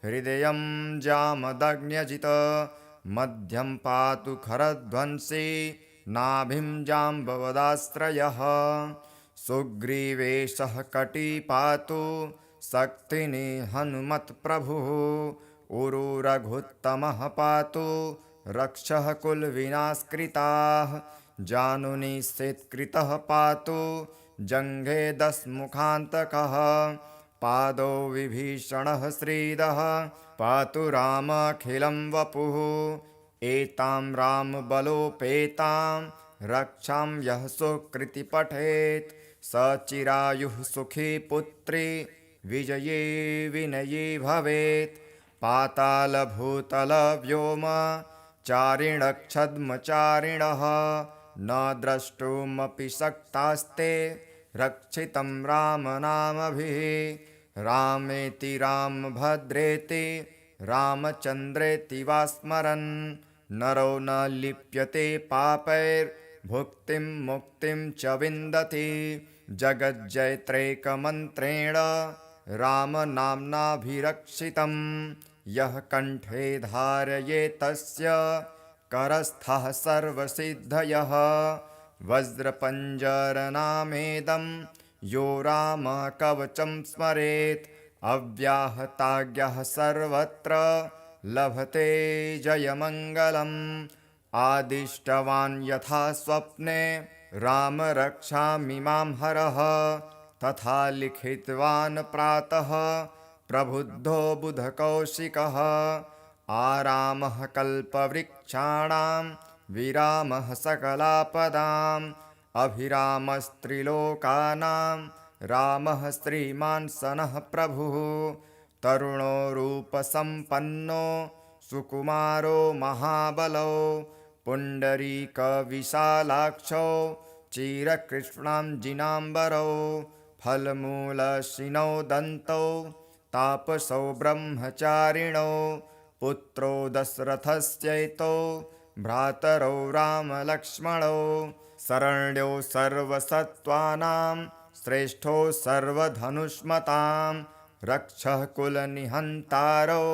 A: हृदयं जामदग्न्यजित मध्यं पातु खरध्वंसी नाभिं जाम्बवदाश्रयः सुग्रीवेशः कटी पातु शक्तिनि हनुमत्प्रभुः उरु रघुत्तमः पातु रक्षः कुलविनाशकृताः जानुनि सेत्कृतः पातु जङ्घे दशमुखान्तकः पादौ विभीषणः श्रीदः पातु रामखिलं वपुः एतां रामबलोपेतां रक्षां यः सुकृति पठेत् स चिरायुः सुखी पुत्री विजये विनये भवेत् पातालभूतलव्योम चारिणक्षद्मचारिणः न द्रष्टुमपि शक्तास्ते रक्षितं रामनामभिः रामेति रामभद्रेति रामचन्द्रेति वा स्मरन् नरो न लिप्यते पापैर्भुक्तिं मुक्तिं च विन्दति जगज्जयत्रैकमन्त्रेण रामनाम्नाभिरक्षितं यः कण्ठे धारयेत् तस्य करस्थः सर्वसिद्धयः वज्रपञ्जरनामेदं यो राम कवचं स्मरेत् अव्याहताज्ञः सर्वत्र लभते जयमङ्गलम् आदिष्टवान् यथा स्वप्ने राम रक्षामि मां हरः तथा लिखितवान् प्रातः प्रबुद्धो बुधकौशिकः आरामः कल्पवृक्षाणां विरामः सकलापदाम् अभिरामस्त्रिलोकानां रामः श्रीमान् सनः प्रभुः तरुणो रूपसम्पन्नो सुकुमारो महाबलो पुण्डरीकविशालाक्षो चिरकृष्णां जिनाम्बरौ फलमूलशिनो दन्तौ तापसौ ब्रह्मचारिणौ पुत्रो दशरथस्यैतौ भ्रातरौ रामलक्ष्मणौ शरण्यो सर्वसत्त्वानां श्रेष्ठो सर्वधनुष्मतां रक्षः कुलनिहन्तारौ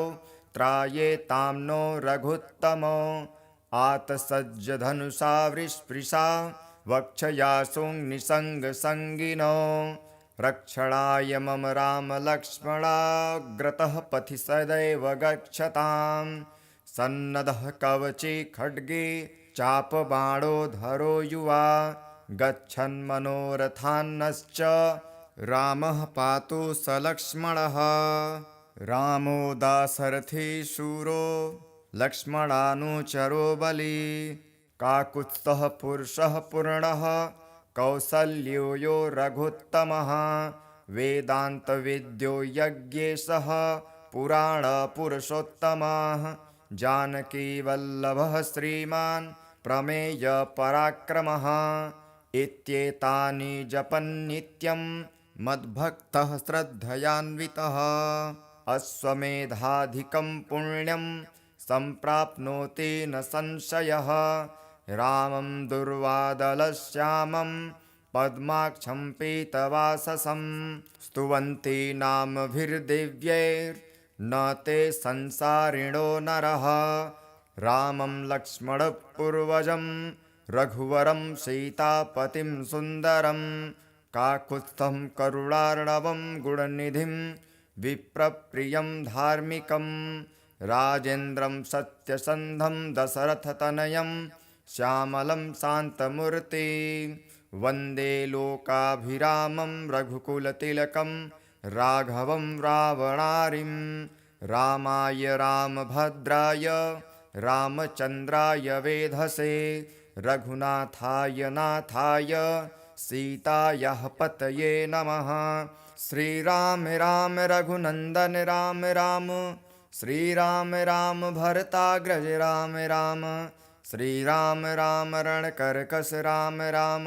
A: त्रायेतां नो रघुत्तमो आतसज्जधनुषा वृष्पृशा वक्षयासुं निसङ्गसङ्गिनो रक्षणाय मम रामलक्ष्मणाग्रतः पथि सदैव गच्छतां सन्नद्धः कवचे खड्गे चापबाणोधरो युवा गच्छन्मनोरथान्नश्च रामः पातु सलक्ष्मणः रामो दाशरथी शूरो लक्ष्मणानुचरो बली काकुत्स्थः पुरुषः पूर्णः कौसल्यो यो रघुत्तमः वेदान्तविद्यो यज्ञेशः पुराणपुरुषोत्तमः जानकीवल्लभः श्रीमान् प्रमेयपराक्रमः इत्येतानि जपन्नित्यं मद्भक्तः श्रद्धयान्वितः अश्वमेधाधिकं पुण्यं सम्प्राप्नोति न संशयः रामं दुर्वादलश्यामं पद्माक्षं पीतवाससं स्तुवन्ति नामभिर्दिव्यैर्न ते संसारिणो नरः रामं लक्ष्मणपूर्वजं रघुवरं सीतापतिं सुन्दरं काकुत्स्थं करुणार्णवं गुणनिधिं विप्रप्रियं धार्मिकं राजेन्द्रं सत्यसन्धं दशरथतनयं श्यामलं शान्तमूर्ति वन्दे लोकाभिरामं रघुकुलतिलकं राघवं रावणारिं रामाय रामभद्राय रामचन्द्राय वेधसे रघुनाथाय नाथाय सीतायाः पतये नमः श्रीराम राम रघुनन्दन राम राम श्रीराम राम भरताग्रज राम राम श्रीराम राम रणकर्कश राम राम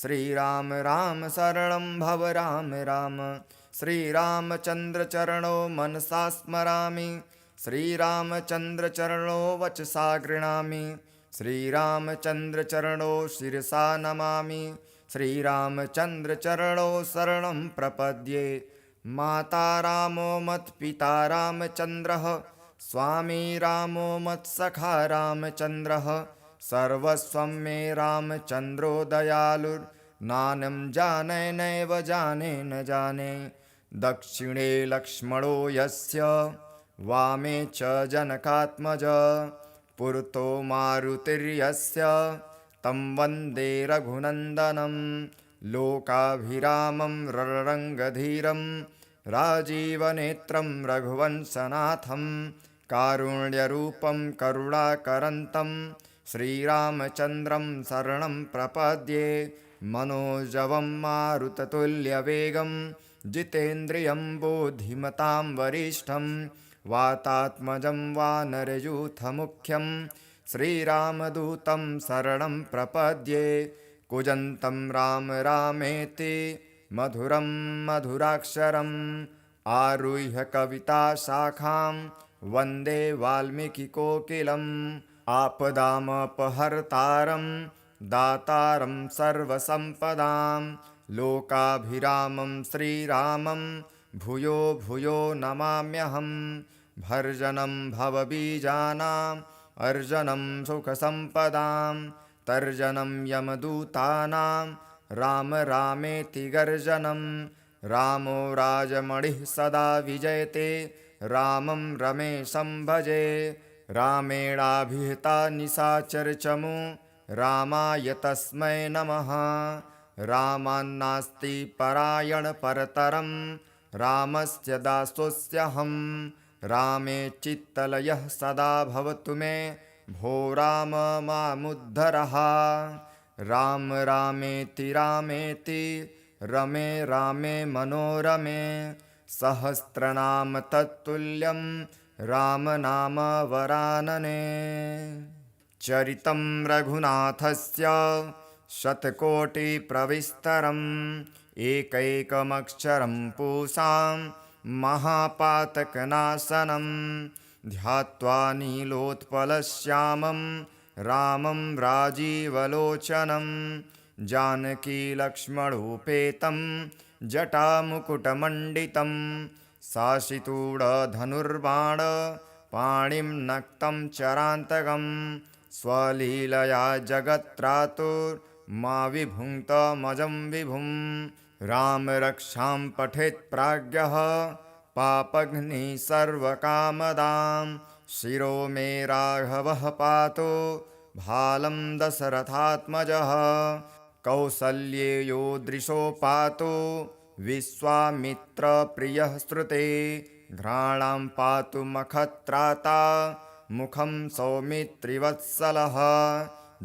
A: श्रीराम राम शरणं भव राम राम श्रीरामचन्द्रचरणो मनसा स्मरामि श्रीरामचन्द्रचरणो वचसा गृह्णामि श्रीरामचन्द्रचरणो शिरसा नमामि श्रीरामचन्द्रचरणो शरणं प्रपद्ये माता रामो मत्पिता रामचन्द्रः स्वामी रामो मत्सखा रामचन्द्रः सर्वस्वं मे रामचन्द्रो दयालुर्नानं जाने नैव जाने न जाने दक्षिणे लक्ष्मणो यस्य वामे च जनकात्मज पुरतो मारुतिर्यस्य तं वन्दे रघुनन्दनं लोकाभिरामं रणरङ्गधीरं राजीवनेत्रं रघुवंशनाथं कारुण्यरूपं करुणाकरन्तं श्रीरामचन्द्रं शरणं प्रपद्ये मनोजवं मारुततुल्यवेगं जितेन्द्रियं बुद्धिमतां वरिष्ठं वातात्मजं वानरयूथमुख्यं श्रीरामदूतं शरणं प्रपद्ये कूजन्तं राम रामेति मधुरं मधुराक्षरम् आरुह्य कविताशाखां वन्दे वाल्मीकिकोकिलम् आपदामपहर्तारं दातारं सर्वसम्पदां लोकाभिरामं श्रीरामं भूयो भूयो नमाम्यहं भर्जनं भवबीजानाम् अर्जनं सुखसम्पदां तर्जनं यमदूतानां राम रामेति गर्जनं रामो राजमणिः सदा विजयते रामं रमेशं भजे रामेणाभिहिता निशाचरचमु रामाय तस्मै नमः रामान्नास्ति परायणपरतरं रामस्य दासोऽस्यहं रामे चित्तलयः सदा भवतु मे भो राम मामुद्धरः राम रामेति रामेति रमे रामे मनोरमे सहस्रनाम तत्तुल्यं राम नाम वरानने चरितं रघुनाथस्य शतकोटिप्रविस्तरम् एकैकमक्षरं पूसां महापातकनाशनं ध्यात्वा नीलोत्पलश्यामं रामं राजीवलोचनं जानकीलक्ष्मणोपेतं जटामुकुटमण्डितं साशितूढधनुर्बाण पाणिं नक्तं चरान्तकं स्वलीलया जगत्त्रातुर्मा विभुङ्क्तमजं विभुं रामरक्षां पठेत् प्राज्ञः पापघ्निः सर्वकामदां शिरो मे राघवः पातु भालं दशरथात्मजः कौसल्येयो दृशो पातु विश्वामित्रप्रियः श्रुते घ्राणां पातु मखत्राता मुखं सौमित्रिवत्सलः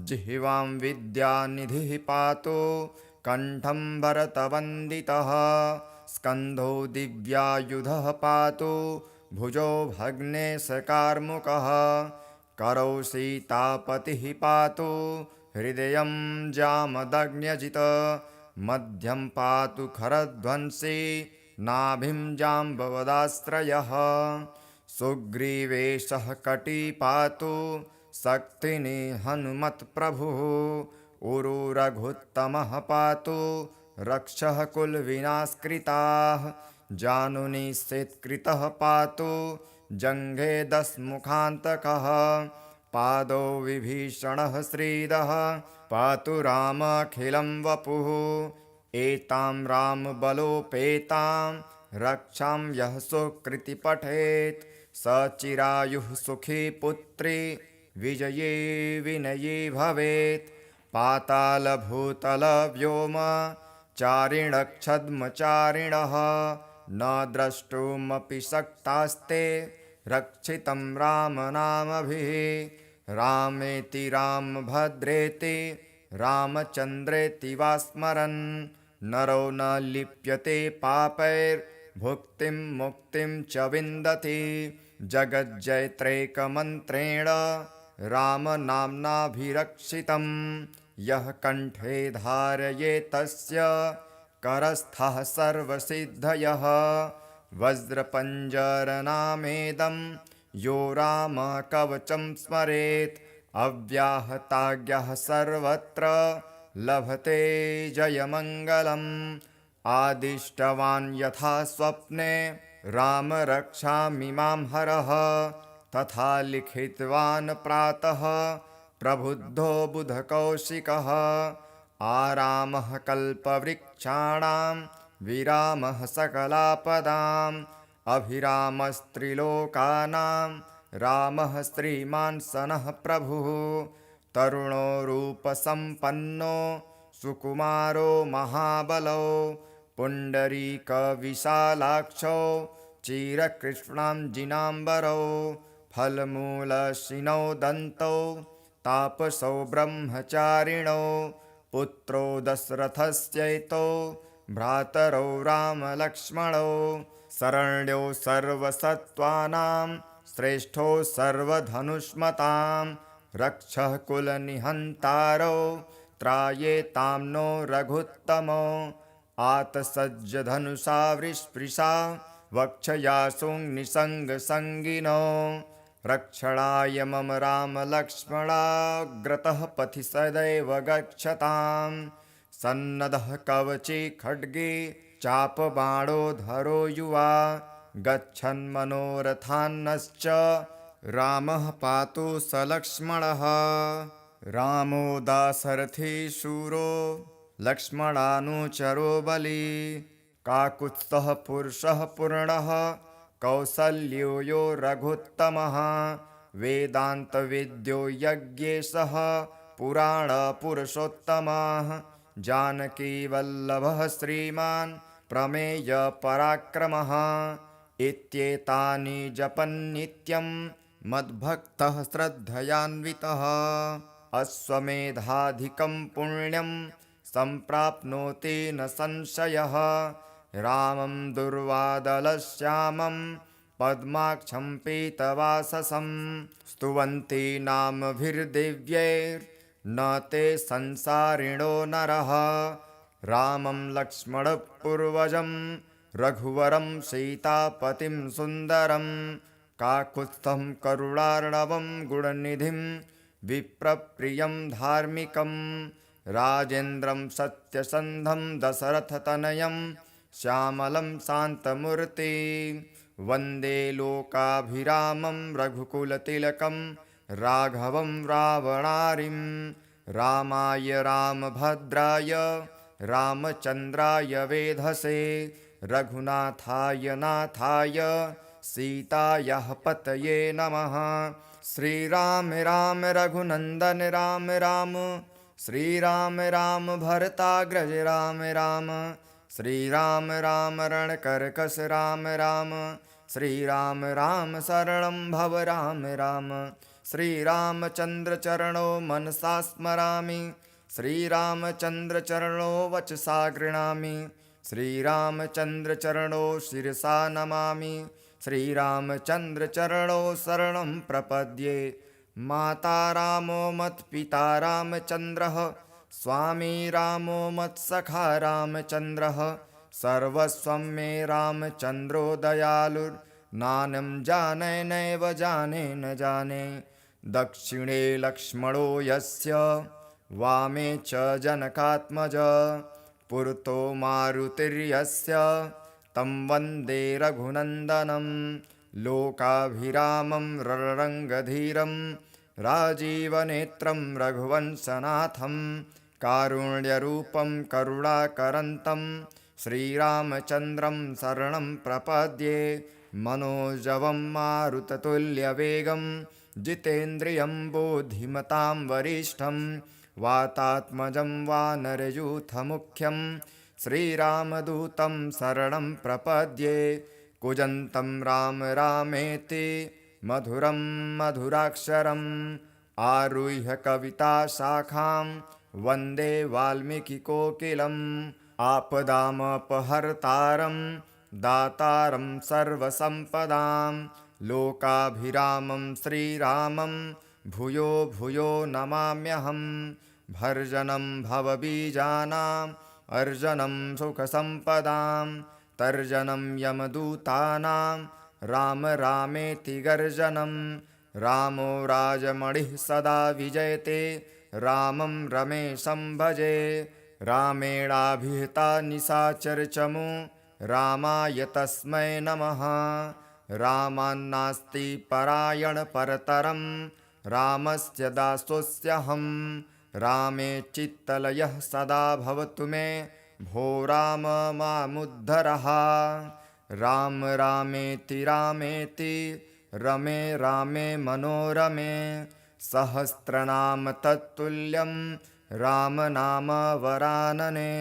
A: जिह्वां विद्यानिधिः पातु कण्ठं भरतवन्दितः स्कन्धो दिव्यायुधः पातु भुजो भग्नेशकार्मुकः करौ सीतापतिः पातु हृदयं जामदग्न्यजित मध्यं पातु खरध्वंसी नाभिं जाम्बवदाश्रयः सुग्रीवेशः कटी पातु शक्तिनि हनुमत्प्रभुः उरु रघुत्तमः पातु रक्षः कुलविनाशकृताः जानुनिषेत्कृतः पातु जङ्घे दशमुखान्तकः पादौ विभीषणः श्रीदः पातु रामखिलं वपुः एतां रामबलोपेतां रक्षां यः सुकृति पठेत् स चिरायुः सुखी पुत्री विजये विनयी भवेत् पातालभूतलव्योम चारिणक्षद्मचारिणः न द्रष्टुमपि शक्तास्ते रक्षितं रामनामभिः रामेति रामभद्रेति रामचन्द्रेति वा स्मरन् नरो न लिप्यते पापैर्भुक्तिं मुक्तिं च विन्दति जगज्जयत्रैकमन्त्रेण रामनाम्नाभिरक्षितं यः कण्ठे धारयेत् तस्य करस्थः सर्वसिद्धयः वज्रपञ्जरनामेदं यो रामकवचं स्मरेत् अव्याहताज्ञः सर्वत्र लभते जयमङ्गलम् आदिष्टवान् यथा स्वप्ने राम रक्षामि मां हरः तथा लिखितवान् प्रातः प्रबुद्धो बुधकौशिकः आरामः कल्पवृक्षाणां विरामः सकलापदाम् अभिरामस्त्रिलोकानां रामः श्रीमान् सनः प्रभुः तरुणो रूपसम्पन्नो सुकुमारो महाबलो पुण्डरीकविशालाक्षो चिरकृष्णाञ्जिनाम्बरौ फलमूलशिनौ दन्तौ तापसौ ब्रह्मचारिणौ पुत्रो दशरथस्यैतौ भ्रातरौ रामलक्ष्मणौ शरण्यो सर्वसत्त्वानां श्रेष्ठो सर्वधनुष्मतां रक्षः कुलनिहन्तारौ त्रायेतां नो रघुत्तमो आतसज्जधनुषा वृष्पृशा वक्षयासुं निसङ्गसङ्गिनो रक्षणाय मम रामलक्ष्मणाग्रतः पथि सदैव गच्छतां सन्नद्धः कवची खड्गे चापबाणोधरो युवा गच्छन्मनोरथान्नश्च रामः पातु सलक्ष्मणः रामो दाशरथी शूरो लक्ष्मणानुचरो बली काकुत्स्थः पुरुषः पूर्णः कौसल्यो यो रघुत्तमः वेदान्तविद्यो यज्ञेशः पुराणपुरुषोत्तमः जानकीवल्लभः श्रीमान् प्रमेयपराक्रमः इत्येतानि जपन्नित्यं मद्भक्तः श्रद्धयान्वितः अश्वमेधाधिकं पुण्यं सम्प्राप्नोति न संशयः रामं दुर्वादलश्यामं पद्माक्षं पीतवाससं स्तुवन्ति नामभिर्दिव्यैर्न ते संसारिणो नरः रामं लक्ष्मणपूर्वजं रघुवरं सीतापतिं सुन्दरं काकुत्स्थं करुणार्णवं गुणनिधिं विप्रप्रियं धार्मिकं राजेन्द्रं सत्यसन्धं दशरथतनयं श्यामलं शान्तमूर्ति वन्दे लोकाभिरामं रघुकुलतिलकं राघवं रावणारिं रामाय रामभद्राय रामचन्द्राय वेधसे रघुनाथाय नाथाय सीतायाः पतये नमः। श्रीराम राम रघुनन्दन राम राम श्रीराम राम भरताग्रज राम राम श्रीराम राम रणकर्कश राम राम श्रीराम राम शरणं भव राम राम श्रीरामचन्द्रचरणो मनसा स्मरामि श्रीरामचन्द्रचरणो वचसा गृह्णामि श्रीरामचन्द्रचरणो शिरसा नमामि श्रीरामचन्द्रचरणो शरणं प्रपद्ये माता रामो मत्पिता रामचन्द्रः स्वामी रामो मत्सखा रामचन्द्रः सर्वस्वं मे रामचन्द्रो दयालुर्नानं जाने नैव जाने न जाने दक्षिणे लक्ष्मणो यस्य वामे च जनकात्मजः पुरतो मारुतिर्यस्य तं वन्दे रघुनन्दनं लोकाभिरामं रणरङ्गधीरं राजीवनेत्रं रघुवंशनाथं कारुण्यरूपं करुणाकरन्तं श्रीरामचन्द्रं शरणं प्रपद्ये मनोजवं मारुततुल्यवेगं जितेन्द्रियं बुद्धिमतां वरिष्ठं वातात्मजं वानरयूथमुख्यं श्रीरामदूतं शरणं प्रपद्ये कूजन्तं राम रामेति मधुरं मधुराक्षरम् आरुह्य कविताशाखां वन्दे वाल्मीकिकोकिलम् आपदामपहर्तारं दातारं सर्वसम्पदां लोकाभिरामं श्रीरामं भूयो भूयो नमाम्यहम् भर्जनं भवबीजानाम् अर्जनं सुखसम्पदां तर्जनं यमदूतानां राम रामेति गर्जनं रामो राजमणिः सदा विजयते रामं रमेशं भजे रामेणाभिहिता निशाचरचमु रामाय तस्मै नमः रामान्नास्ति परायणपरतरं रामस्य दासोऽस्यहं रामे चित्तलयः सदा भवतु मे भो राम मामुद्धरः राम रामेति रामेति रमे रामे मनोरमे सहस्रनाम तत्तुल्यं राम नाम वरानने।